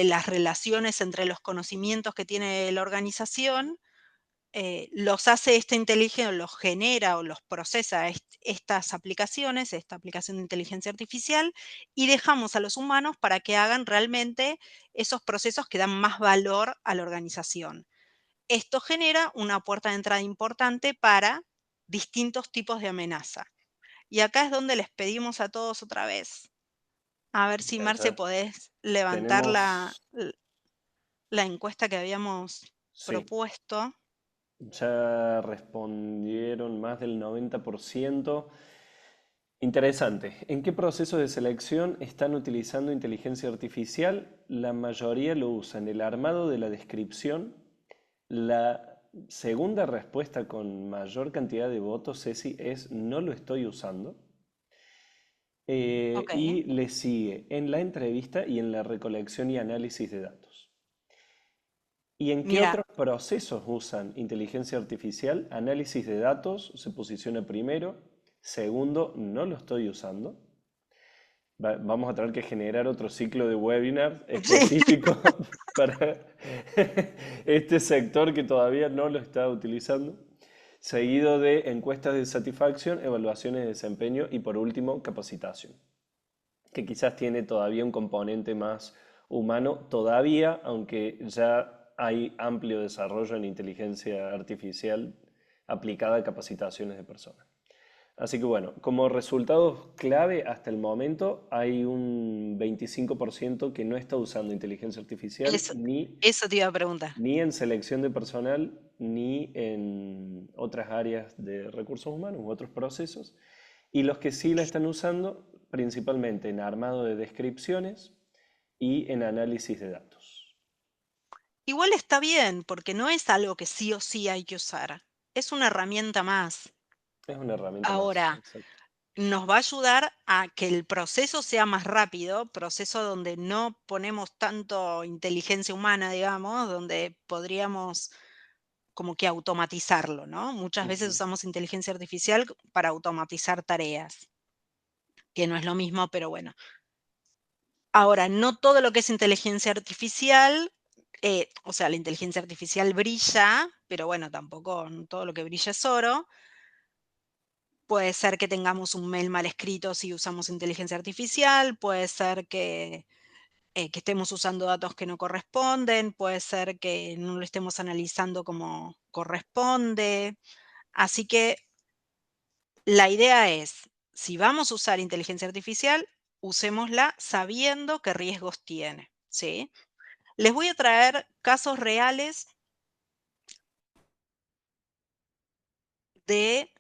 las relaciones entre los conocimientos que tiene la organización, los hace esta inteligencia, los genera o los procesa estas aplicaciones, esta aplicación de inteligencia artificial, y dejamos a los humanos para que hagan realmente esos procesos que dan más valor a la organización. Esto genera una puerta de entrada importante para distintos tipos de amenaza. Y acá es donde les pedimos a todos otra vez, a ver si Ya, Marce podés levantar tenemos, la encuesta que habíamos sí, propuesto. ya respondieron más del 90%. Interesante. ¿En qué procesos de selección están utilizando inteligencia artificial? La mayoría lo usa en el armado de la descripción. La segunda respuesta con mayor cantidad de votos, Ceci, es no lo estoy usando. Ok, Y le sigue en la entrevista y en la recolección y análisis de datos. ¿Y en qué mira, otros procesos usan inteligencia artificial? Análisis de datos se posiciona primero. Segundo, no lo estoy usando. Vamos a tener que generar otro ciclo de webinar sí. específico para este sector que todavía no lo está utilizando, seguido de encuestas de satisfacción, evaluaciones de desempeño y por último capacitación, que quizás tiene todavía un componente más humano todavía, aunque ya hay amplio desarrollo en inteligencia artificial aplicada a capacitaciones de personas. Así que bueno, como resultados clave hasta el momento hay un 25% que no está usando inteligencia artificial Eso eso te iba a preguntar. ni en selección de personal ni en otras áreas de recursos humanos u otros procesos. Y los que sí la están usando principalmente en armado de descripciones y en análisis de datos. Igual está bien, porque no es algo que sí o sí hay que usar. Es una herramienta más. Es una herramienta más, Ahora, exacto. nos va a ayudar a que el proceso sea más rápido, proceso donde no ponemos tanto inteligencia humana, digamos, donde podríamos como que automatizarlo, ¿no? Muchas veces Ujú. usamos inteligencia artificial para automatizar tareas, que no es lo mismo, pero bueno. Ahora, no todo lo que es inteligencia artificial, o sea, la inteligencia artificial brilla, pero bueno, tampoco todo lo que brilla es oro. Puede ser que tengamos un mail mal escrito si usamos inteligencia artificial, puede ser que estemos usando datos que no corresponden, puede ser que no lo estemos analizando como corresponde. Así que la idea es, si vamos a usar inteligencia artificial, usémosla sabiendo qué riesgos tiene, ¿sí? Les voy a traer casos reales de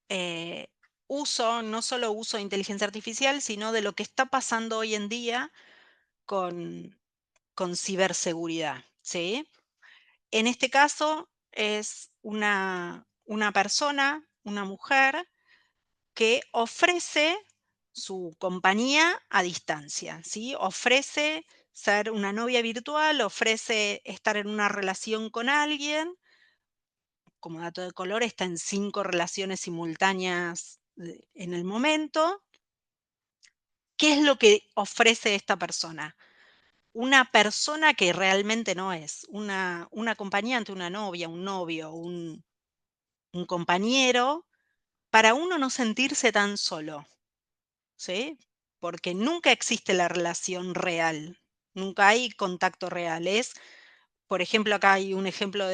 eh, uso, no solo uso de inteligencia artificial, sino de lo que está pasando hoy en día con, con ciberseguridad, ¿sí? En este caso es una persona, una mujer, que ofrece su compañía a distancia, ¿sí? Ofrece ser una novia virtual, ofrece estar en una relación con alguien. Como dato de color, está en 5 relaciones simultáneas en el momento. ¿Qué es lo que ofrece esta persona? Una persona que realmente no es, una acompañante, una novia, un novio, un compañero, para uno no sentirse tan solo, ¿sí? Porque nunca existe la relación real, nunca hay contacto real. Por ejemplo, acá hay un ejemplo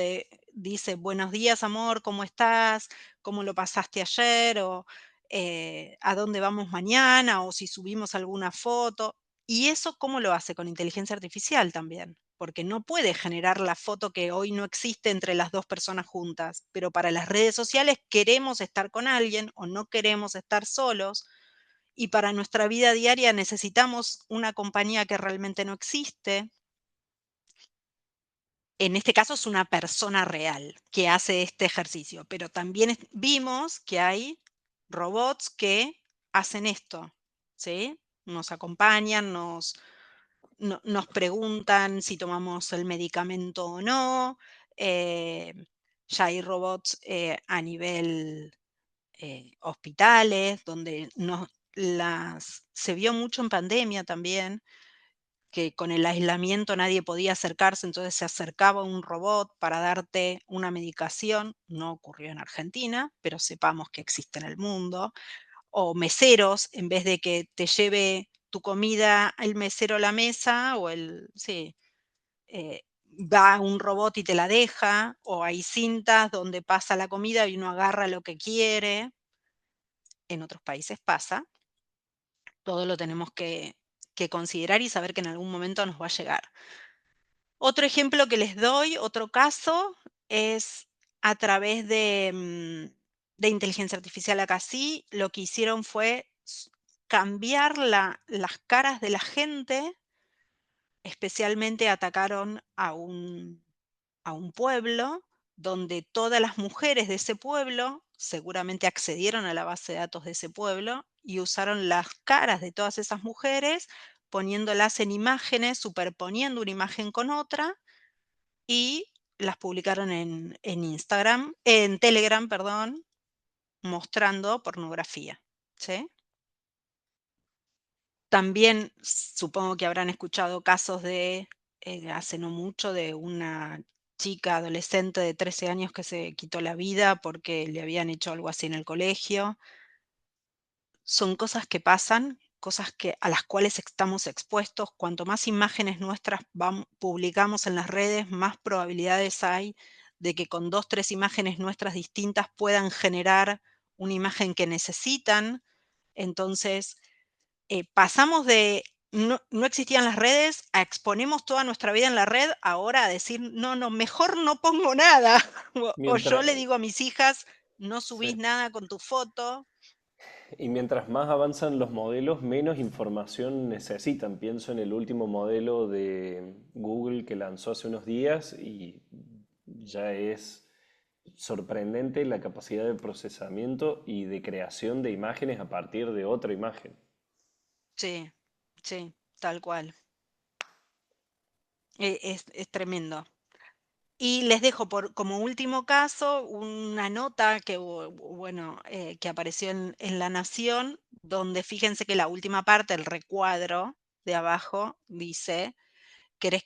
dice: "Buenos días, amor, ¿cómo estás? ¿Cómo lo pasaste ayer?", o, "¿A dónde vamos mañana?", o si subimos alguna foto. Y eso, ¿cómo lo hace? Con inteligencia artificial también, porque no puede generar la foto que hoy no existe entre las 2 personas juntas, pero para las redes sociales queremos estar con alguien o no queremos estar solos, y para nuestra vida diaria necesitamos una compañía que realmente no existe. En este caso es una persona real que hace este ejercicio, pero también vimos que hay robots que hacen esto, ¿sí? Nos acompañan, nos preguntan si tomamos el medicamento o no. eh, ya hay robots a nivel hospitales, donde se vio mucho en pandemia también, que con el aislamiento nadie podía acercarse, entonces se acercaba un robot para darte una medicación. No ocurrió en Argentina, pero sepamos que existe en el mundo. O meseros, en vez de que te lleve tu comida el mesero a la mesa, sí, va un robot y te la deja, o hay cintas donde pasa la comida y uno agarra lo que quiere. En otros países pasa. Todo lo tenemos que considerar y saber que en algún momento nos va a llegar. Otro ejemplo que les doy, otro caso, es a través de inteligencia artificial. Acá sí, lo que hicieron fue cambiar las caras de la gente. Especialmente atacaron a un pueblo donde todas las mujeres de ese pueblo seguramente accedieron a la base de datos de ese pueblo y usaron las caras de todas esas mujeres, poniéndolas en imágenes, superponiendo una imagen con otra, y las publicaron en Instagram, en Telegram, perdón, mostrando pornografía, ¿sí? También supongo que habrán escuchado casos de, hace no mucho, de una chica adolescente de 13 años que se quitó la vida porque le habían hecho algo así en el colegio. Son cosas que pasan, cosas a las cuales estamos expuestos. Cuanto más imágenes nuestras publicamos en las redes, más probabilidades hay de que con 2, 3 imágenes nuestras distintas puedan generar una imagen que necesitan. Entonces, pasamos de no existían las redes a exponemos toda nuestra vida en la red, ahora a decir: "No, no, mejor no pongo nada". O yo Mientras, le digo a mis hijas: "No subís sí. nada con tu foto". Y mientras más avanzan los modelos, menos información necesitan. Pienso en el último modelo de Google que lanzó hace unos días y ya es sorprendente la capacidad de procesamiento y de creación de imágenes a partir de otra imagen. Sí, sí, tal cual. Es tremendo. Y les dejo como último caso una nota que, bueno, que apareció en La Nación, donde fíjense que la última parte, el recuadro de abajo, dice: "¿Querés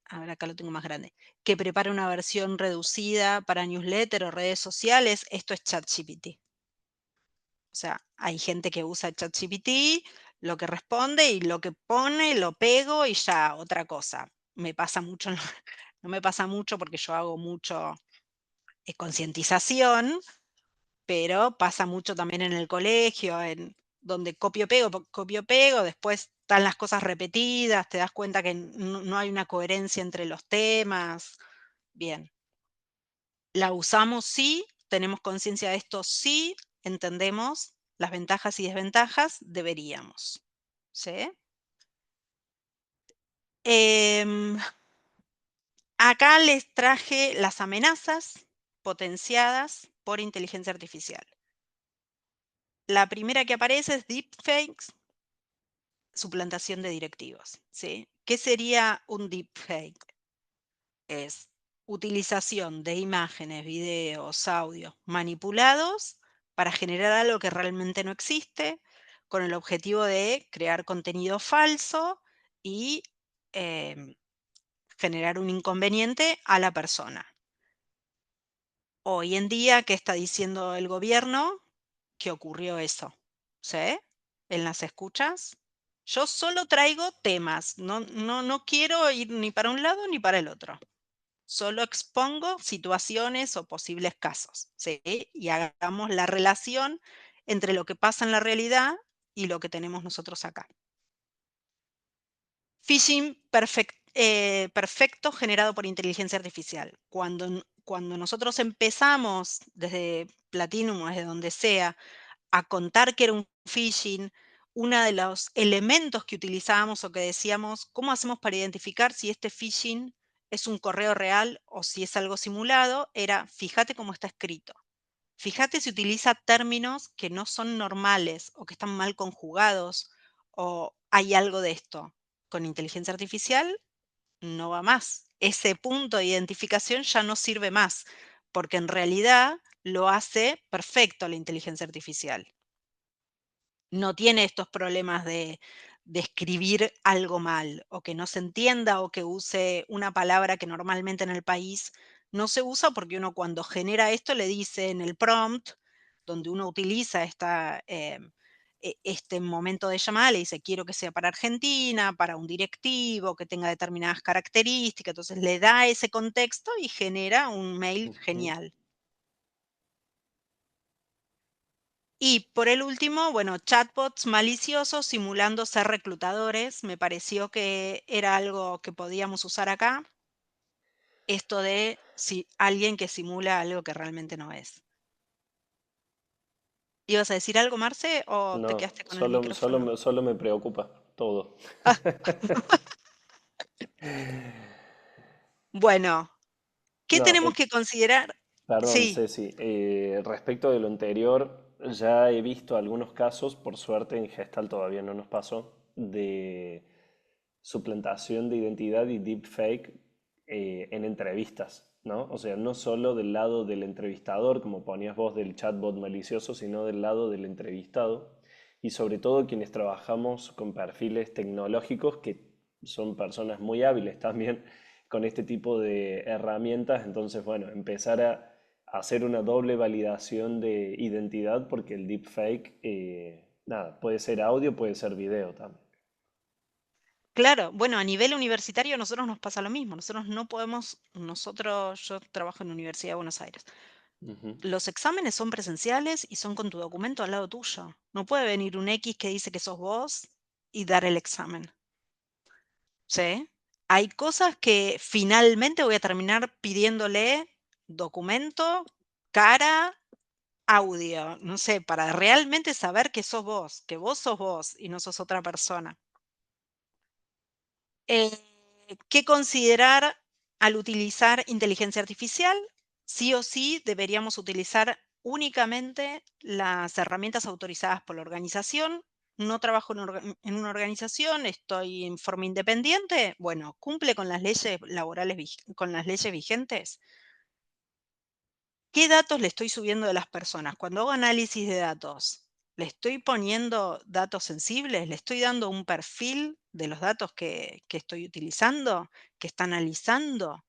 a ver, acá lo tengo más grande, que prepare una versión reducida para newsletter o redes sociales?". Esto es ChatGPT. O sea, hay gente que usa ChatGPT, lo que responde y lo que pone, lo pego y ya, otra cosa. Me pasa mucho, no me pasa mucho porque yo hago mucho concientización, pero pasa mucho también en el colegio, en donde copio, pego, copio, pego, después están las cosas repetidas, te das cuenta que no hay una coherencia entre los temas. Bien, la usamos sí, tenemos conciencia de esto sí, entendemos las ventajas y desventajas, deberíamos. ¿Sí? Em, Acá les traje las amenazas potenciadas por inteligencia artificial. La primera que aparece es deepfakes, suplantación de directivos, ¿sí? ¿Qué sería un deepfake? Es utilización de imágenes, videos, audios manipulados para generar algo que realmente no existe, con el objetivo de crear contenido falso y em, generar un inconveniente a la persona. Hoy en día, ¿qué está diciendo el gobierno? Que ocurrió eso, ¿sí? En las escuchas. Yo solo traigo temas, no quiero ir ni para un lado ni para el otro. Solo expongo situaciones o posibles casos, ¿sí? Y hagamos la relación entre lo que pasa en la realidad y lo que tenemos nosotros acá. Phishing perfecto generado por inteligencia artificial. Cuando nosotros empezamos desde Platinum o desde donde sea a contar que era un phishing, uno de los elementos que utilizábamos o que decíamos, ¿cómo hacemos para identificar si este phishing es un correo real o si es algo simulado, era fíjate cómo está escrito. Fíjate si utiliza términos que no son normales o que están mal conjugados o hay algo de esto. Con inteligencia artificial no va más. Ese punto de identificación ya no sirve más, porque en realidad lo hace perfecto la inteligencia artificial. No tiene estos problemas de escribir algo mal, o que no se entienda, o que use una palabra que normalmente en el país no se usa, porque uno cuando genera esto le dice en el prompt, donde uno utiliza este momento de llamada, le dice: "Quiero que sea para Argentina, para un directivo, que tenga determinadas características". Entonces le da ese contexto y genera un mail Ujú. genial. Y por el último, bueno, chatbots maliciosos simulando ser reclutadores, me pareció que era algo que podíamos usar acá, esto de si alguien que simula algo que realmente no es. ¿Ibas a decir algo, Marce, o te No, quedaste con el micrófono? solo me preocupa todo. Ah, bueno, ¿qué No, tenemos que considerar? perdón, Sí, Ceci. Respecto de lo anterior, ya he visto algunos casos, por suerte en Gestal todavía no nos pasó, de suplantación de identidad y deepfake en entrevistas, ¿no? O sea, no solo del lado del entrevistador, como ponías vos del chatbot malicioso, sino del lado del entrevistado. Y sobre todo quienes trabajamos con perfiles tecnológicos que son personas muy hábiles también con este tipo de herramientas. Entonces, bueno, empezar a hacer una doble validación de identidad porque el deepfake, nada, puede ser audio, puede ser video también. claro. Bueno, a nivel universitario a nosotros nos pasa lo mismo. Nosotros no podemos, yo trabajo en la Universidad de Buenos Aires. Ujú. Los exámenes son presenciales y son con tu documento al lado tuyo. No puede venir un X que dice que sos vos y dar el examen, ¿sí? Hay cosas que finalmente voy a terminar pidiéndole documento, cara, audio, no sé, para realmente saber que vos sos vos y no sos otra persona. Eh, ¿Qué considerar al utilizar inteligencia artificial? Sí o sí deberíamos utilizar únicamente las herramientas autorizadas por la organización. No trabajo en una organización, estoy en forma independiente. Bueno, cumple con las leyes laborales, con las leyes vigentes. ¿Qué datos le estoy subiendo de las personas? Cuando hago análisis de datos, ¿le estoy poniendo datos sensibles? ¿Le estoy dando un perfil de los datos que estoy utilizando, que está analizando?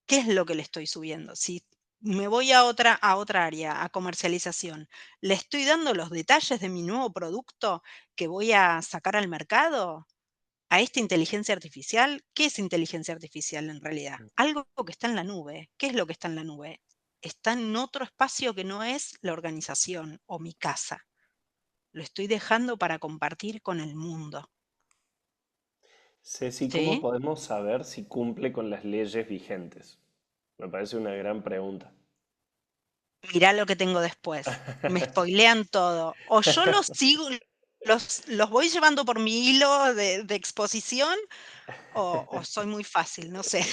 ¿Qué es lo que le estoy subiendo? Si me voy a otra área, a comercialización, ¿le estoy dando los detalles de mi nuevo producto que voy a sacar al mercado? ¿A esta inteligencia artificial? ¿Qué es inteligencia artificial en realidad? Algo que está en la nube. ¿Qué es lo que está en la nube? Está en otro espacio que no es la organización o mi casa. Lo estoy dejando para compartir con el mundo. Ceci, ¿cómo ¿Sí? podemos saber si cumple con las leyes vigentes? Me parece una gran pregunta. Mirá lo que tengo después. Me spoilean todo. O yo los sigo, los voy llevando por mi hilo de exposición, o soy muy fácil, no sé.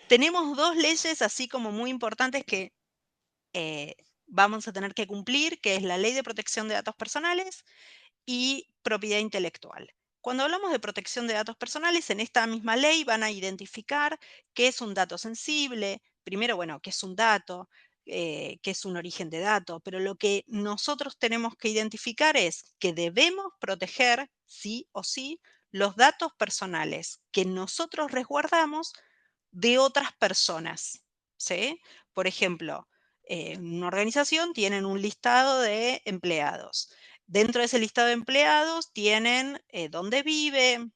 Tenemos dos leyes así como muy importantes que eh, vamos a tener que cumplir, que es la Ley de Protección de Datos Personales y propiedad intelectual. Cuando hablamos de protección de datos personales, en esta misma ley van a identificar qué es un dato sensible, primero, bueno, qué es un dato, qué es un origen de dato, pero lo que nosotros tenemos que identificar es que debemos proteger, sí o sí, los datos personales que nosotros resguardamos de otras personas, ¿sí? Por ejemplo, una organización tienen un listado de empleados. Dentro de ese listado de empleados tienen dónde vive,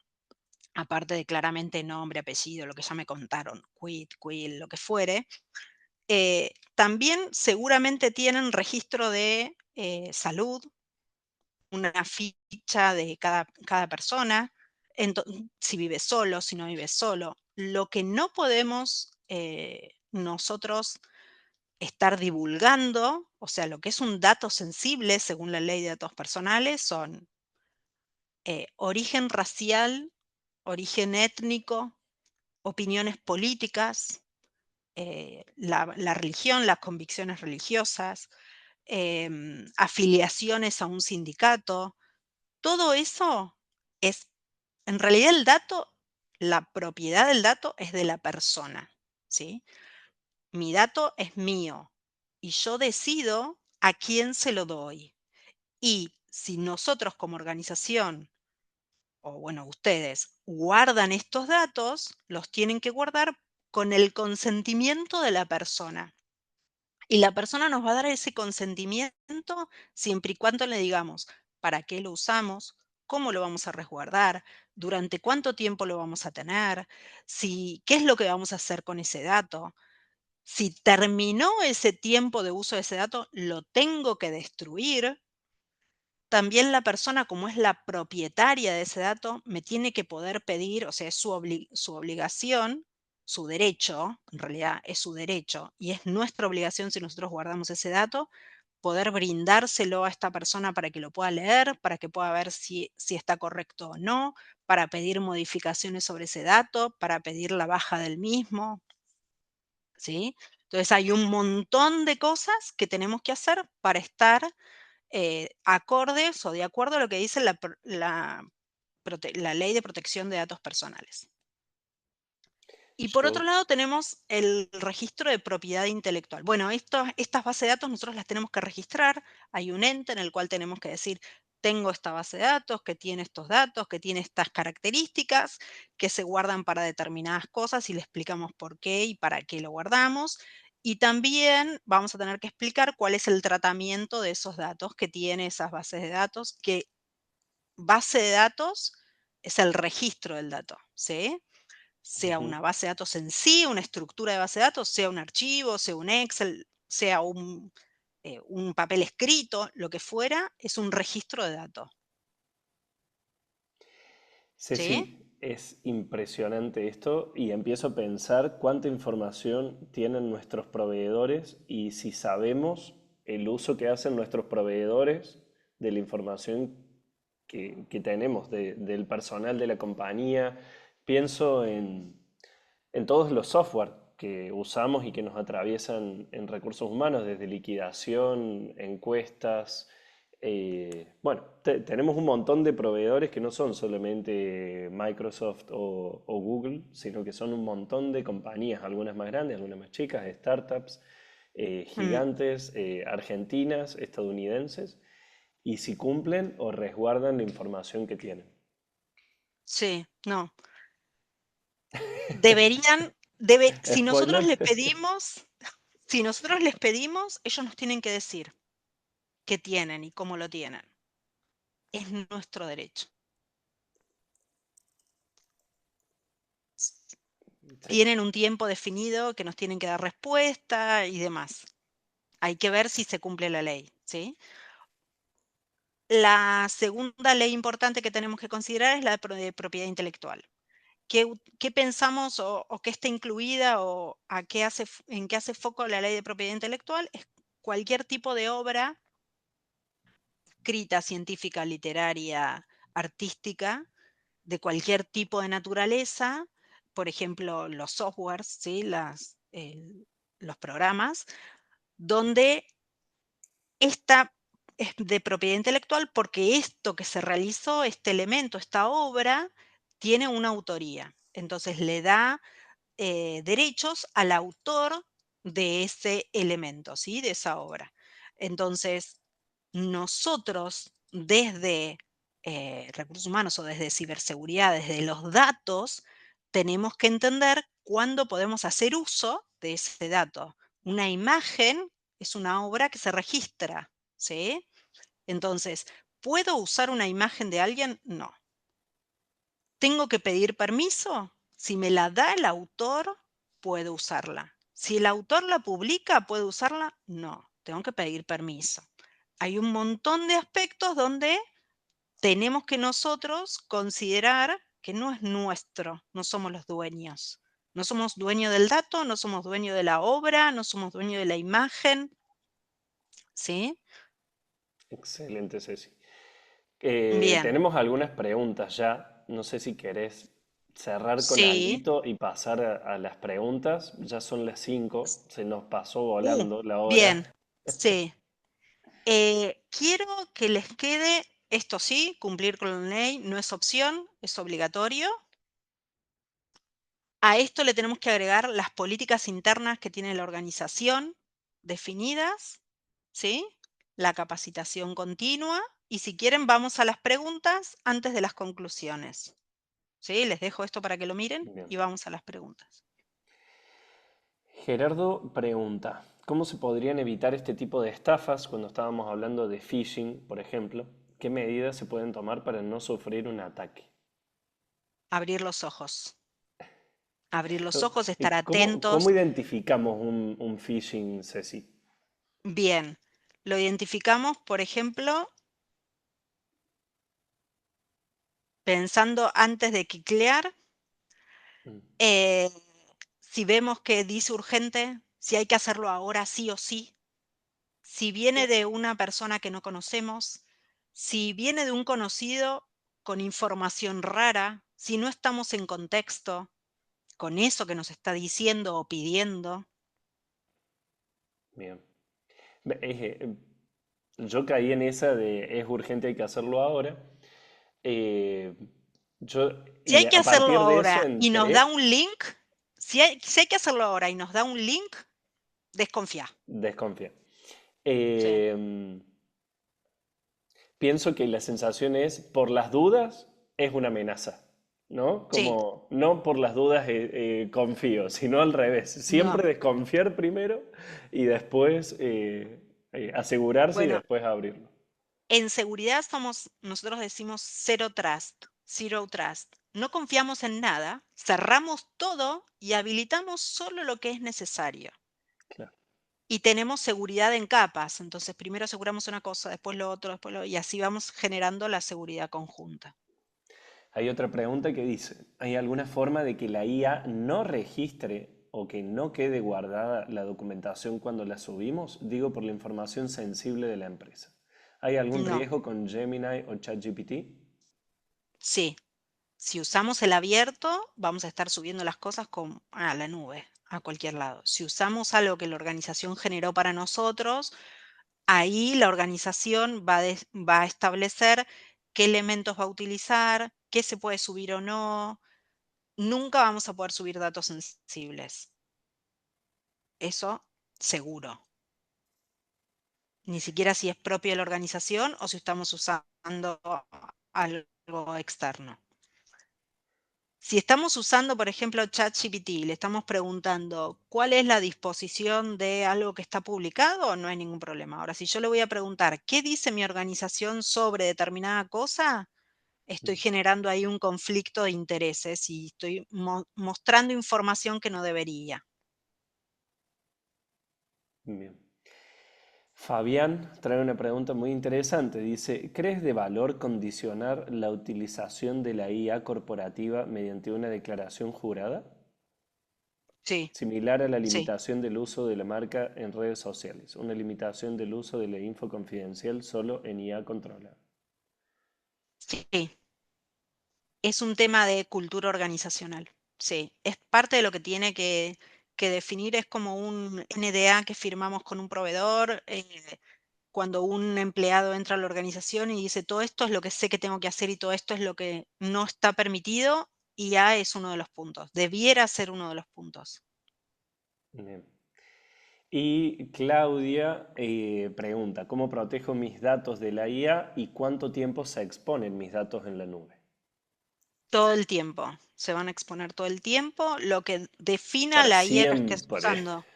aparte de claramente nombre, apellido, lo que ya me contaron, quit, quill, lo que fuere. También seguramente tienen registro de salud, una ficha de cada persona, si vive solo, si no vive solo. Lo que no podemos nosotros estar divulgando, o sea, lo que es un dato sensible según la ley de datos personales, son origen racial, origen étnico, opiniones políticas, la religión, las convicciones religiosas, afiliaciones a un sindicato. Todo eso es, en realidad el dato, la propiedad del dato es de la persona, ¿sí? Mi dato es mío y yo decido a quién se lo doy. Y si nosotros como organización, o bueno, ustedes guardan estos datos, los tienen que guardar con el consentimiento de la persona. Y la persona nos va a dar ese consentimiento siempre y cuando le digamos para qué lo usamos, cómo lo vamos a resguardar, durante cuánto tiempo lo vamos a tener, si, qué es lo que vamos a hacer con ese dato. Si terminó ese tiempo de uso de ese dato, lo tengo que destruir. También la persona, como es la propietaria de ese dato, me tiene que poder pedir, o sea, es su obligación, su derecho, en realidad es su derecho, y es nuestra obligación si nosotros guardamos ese dato, poder brindárselo a esta persona para que lo pueda leer, para que pueda ver si está correcto o no, para pedir modificaciones sobre ese dato, para pedir la baja del mismo, ¿sí? Entonces hay un montón de cosas que tenemos que hacer para estar acordes o de acuerdo a lo que dice la ley de protección de datos personales. Y por otro Yo, lado tenemos el registro de propiedad intelectual. Bueno, estas bases de datos nosotros las tenemos que registrar. Hay un ente en el cual tenemos que decir, tengo esta base de datos, que tiene estos datos, que tiene estas características, que se guardan para determinadas cosas y le explicamos por qué y para qué lo guardamos. Y también vamos a tener que explicar cuál es el tratamiento de esos datos que tiene esas bases de datos, que base de datos es el registro del dato, ¿sí? Sea ujú. una base de datos en sí, una estructura de base de datos, sea un archivo, sea un Excel, sea un papel escrito, lo que fuera, es un registro de datos. ¿Sí? Ceci, es impresionante esto y empiezo a pensar cuánta información tienen nuestros proveedores y si sabemos el uso que hacen nuestros proveedores de la información que tenemos del personal de la compañía. Pienso en todos los software que usamos y que nos atraviesan en recursos humanos, desde liquidación, encuestas. Bueno, tenemos un montón de proveedores que no son solamente Microsoft o Google, sino que son un montón de compañías, algunas más grandes, algunas más chicas, startups, Mm, gigantes, argentinas, estadounidenses, y si cumplen o resguardan la información que tienen. sí, no. Deberían, si nosotros Spoiler. les pedimos, si nosotros les pedimos, ellos nos tienen que decir qué tienen y cómo lo tienen. Es nuestro derecho. Sí. Tienen un tiempo definido que nos tienen que dar respuesta y demás. Hay que ver si se cumple la ley, ¿sí? La segunda ley importante que tenemos que considerar es la de propiedad intelectual. ¿Qué pensamos o qué está incluida o en qué hace foco la ley de propiedad intelectual? Es cualquier tipo de obra escrita, científica, literaria, artística, de cualquier tipo de naturaleza, por ejemplo, los softwares, ¿sí? Los programas, donde esta es de propiedad intelectual porque esto que se realizó, este elemento, esta obra, tiene una autoría. Entonces le da derechos al autor de ese elemento, ¿sí? De esa obra. Entonces, nosotros desde recursos humanos o desde ciberseguridad, desde los datos, tenemos que entender cuándo podemos hacer uso de ese dato. Una imagen es una obra que se registra, ¿sí? Entonces, ¿puedo usar una imagen de alguien? No. ¿Tengo que pedir permiso? Si me la da el autor, puedo usarla. Si el autor la publica, ¿puedo usarla? No, tengo que pedir permiso. Hay un montón de aspectos donde tenemos que nosotros considerar que no es nuestro, no somos los dueños. No somos dueños del dato, no somos dueños de la obra, no somos dueños de la imagen, ¿sí? Excelente, Ceci. Bien, Tenemos algunas preguntas ya. No sé si querés cerrar con Sí, alguito y pasar a las preguntas. Ya son las 5, se nos pasó uh, volando la hora. bien, sí. Quiero que les quede, esto sí, cumplir con la ley no es opción, es obligatorio. A esto le tenemos que agregar las políticas internas que tiene la organización definidas, ¿sí? La capacitación continua y si quieren vamos a las preguntas antes de las conclusiones, ¿sí? Les dejo esto para que lo miren Bien. y vamos a las preguntas. Gerardo pregunta, ¿cómo se podrían evitar este tipo de estafas cuando estábamos hablando de phishing, por ejemplo? ¿Qué medidas se pueden tomar para no sufrir un ataque? Abrir los ojos. Abrir los ojos, estar ¿Cómo atentos. identificamos un phishing, Ceci? Bien, lo identificamos, por ejemplo, pensando antes de quiclear. Mm, Eh, si vemos que dice urgente, si hay que hacerlo ahora sí o sí, si viene bien, de una persona que no conocemos, si viene de un conocido con información rara, si no estamos en contexto con eso que nos está diciendo o pidiendo. bien. Yo caí en esa de es urgente, hay que hacerlo ahora. Eh, Si hay y que a hacerlo partir de eso ahora y nos da entré, un link, si hay que hacerlo ahora y nos da un link, desconfía. desconfié. Sí, Eh, Pienso que la sensación es, por las dudas, es una amenaza, ¿no? sí, Como, no por las dudas confío, sino al revés. no. Siempre desconfiar primero y después asegurarse y Bueno, después abrirlo. en seguridad nosotros decimos zero trust. No confiamos en nada, cerramos todo y habilitamos solo lo que es necesario. Claro. Y tenemos seguridad en capas. Entonces, primero aseguramos una cosa, después lo otro, y así vamos generando la seguridad conjunta. Hay otra pregunta que dice, ¿hay alguna forma de que la IA no registre o que no quede guardada la documentación cuando la subimos? Digo por la información sensible de la empresa. ¿Hay algún No, riesgo con Gemini o ChatGPT? sí. Si usamos el abierto, vamos a estar subiendo las cosas a la nube, a cualquier lado. Si usamos algo que la organización generó para nosotros, ahí la organización va a establecer qué elementos va a utilizar, qué se puede subir o no. Nunca vamos a poder subir datos sensibles. Eso seguro. Ni siquiera si es propio de la organización o si estamos usando algo externo. Si estamos usando, por ejemplo, ChatGPT y le estamos preguntando cuál es la disposición de algo que está publicado, no hay ningún problema. Ahora, si yo le voy a preguntar qué dice mi organización sobre determinada cosa, estoy generando ahí un conflicto de intereses y estoy mostrando información que no debería. Bien. Fabián trae una pregunta muy interesante. Dice, ¿crees de valor condicionar la utilización de la IA corporativa mediante una declaración jurada? Sí, Similar a la sí, limitación del uso de la marca en redes sociales, una limitación del uso de la info confidencial solo en IA controlada. sí. Es un tema de cultura organizacional. Sí, es parte de lo que tiene que definir, es como un NDA que firmamos con un proveedor. Cuando un empleado entra a la organización y dice, todo esto es lo que sé que tengo que hacer y todo esto es lo que no está permitido, IA es uno de los puntos, debiera ser uno de los puntos. Bien. Y Claudia pregunta, ¿cómo protejo mis datos de la IA y cuánto tiempo se exponen mis datos en la nube? Todo el tiempo, se van a exponer todo el tiempo. Lo que defina Para la IA que estés siempre. usando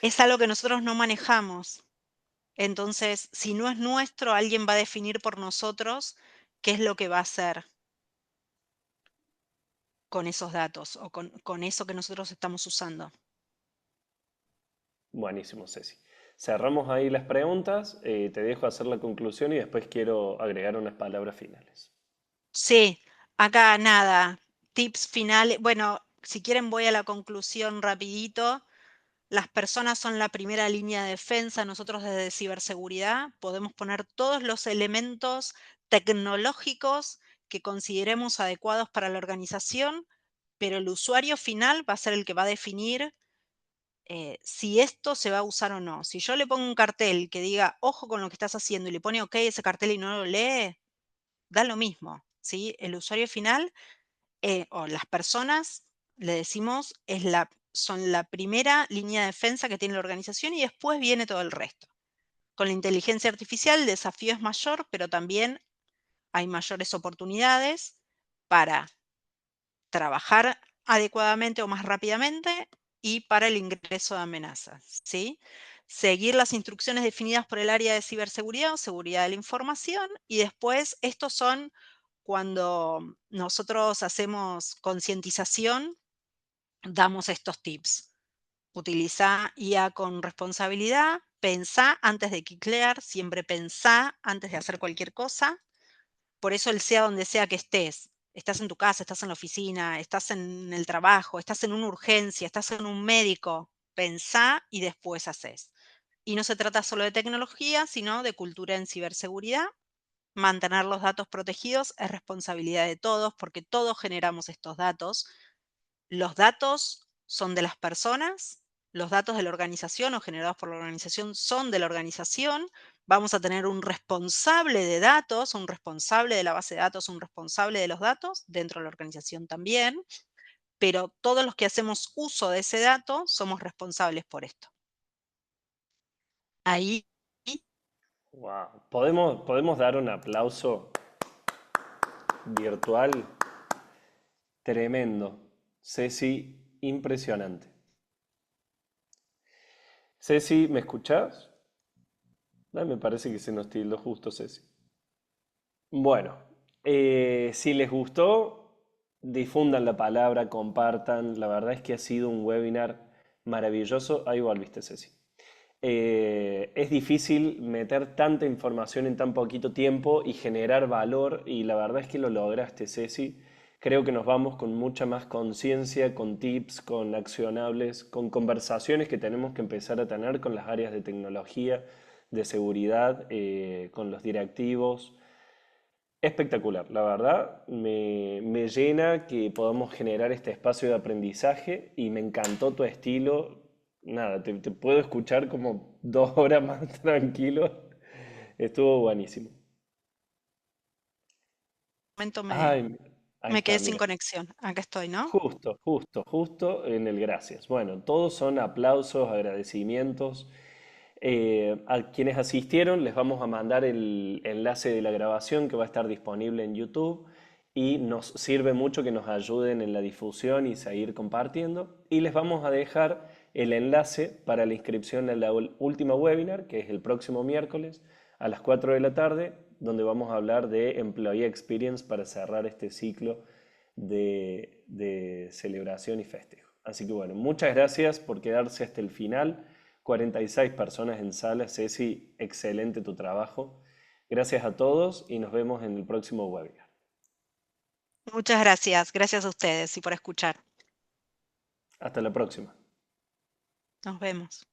es algo que nosotros no manejamos. Entonces, si no es nuestro, alguien va a definir por nosotros qué es lo que va a hacer con esos datos o con eso que nosotros estamos usando. Buenísimo, Ceci. Cerramos ahí las preguntas, te dejo hacer la conclusión y después quiero agregar unas palabras finales. Sí, acá nada, tips finales. Bueno, si quieren voy a la conclusión rapidito. Las personas son la primera línea de defensa. Nosotros desde ciberseguridad podemos poner todos los elementos tecnológicos que consideremos adecuados para la organización, pero el usuario final va a ser el que va a definir si esto se va a usar o no. Si yo le pongo un cartel que diga, ojo con lo que estás haciendo, y le pone ok ese cartel y no lo lee, da lo mismo, ¿sí? El usuario final o las personas, le decimos, son la primera línea de defensa que tiene la organización y después viene todo el resto. Con la inteligencia artificial el desafío es mayor, pero también hay mayores oportunidades para trabajar adecuadamente o más rápidamente y para el ingreso de amenazas, ¿sí? Seguir las instrucciones definidas por el área de ciberseguridad o seguridad de la información y después estos son cuando nosotros hacemos concientización, damos estos tips. Utiliza IA con responsabilidad, pensá antes de cliquear, siempre pensá antes de hacer cualquier cosa. Por eso el sea donde sea que estés, estás en tu casa, estás en la oficina, estás en el trabajo, estás en una urgencia, estás en un médico, pensá y después haces. Y no se trata solo de tecnología, sino de cultura en ciberseguridad. Mantener los datos protegidos es responsabilidad de todos porque todos generamos estos datos. Los datos son de las personas, los datos de la organización o generados por la organización son de la organización. Vamos a tener un responsable de datos, un responsable de la base de datos, un responsable de los datos dentro de la organización también, pero todos los que hacemos uso de ese dato somos responsables por esto. Ahí Wow. ¿Podemos dar un aplauso virtual? Tremendo. Ceci, impresionante. Ceci, ¿me escuchás? Me parece que se nos tildó justo Ceci. Bueno, si les gustó, difundan la palabra, compartan. La verdad es que ha sido un webinar maravilloso. Ahí volviste, Ceci. Es difícil meter tanta información en tan poquito tiempo y generar valor y la verdad es que lo lograste, Ceci. Creo que nos vamos con mucha más conciencia, con tips, con accionables, con conversaciones que tenemos que empezar a tener con las áreas de tecnología, de seguridad, con los directivos. Espectacular, la verdad, me llena que podamos generar este espacio de aprendizaje y me encantó tu estilo. Nada, te puedo escuchar como 2 horas más tranquilo. Estuvo buenísimo. momento Ay, ahí me quedé está, sin mira. conexión. Acá estoy, ¿no? Justo en el gracias. Bueno, todos son aplausos, agradecimientos. A quienes asistieron les vamos a mandar el enlace de la grabación que va a estar disponible en YouTube y nos sirve mucho que nos ayuden en la difusión y seguir compartiendo. Y les vamos a dejar el enlace para la inscripción en la última webinar, que es el próximo miércoles a las 4 de la tarde, donde vamos a hablar de Employee Experience para cerrar este ciclo de celebración y festejo. Así que bueno, muchas gracias por quedarse hasta el final. 46 personas en sala. Ceci, excelente tu trabajo. Gracias a todos y nos vemos en el próximo webinar. Muchas gracias. Gracias a ustedes y por escuchar. Hasta la próxima. Nos vemos.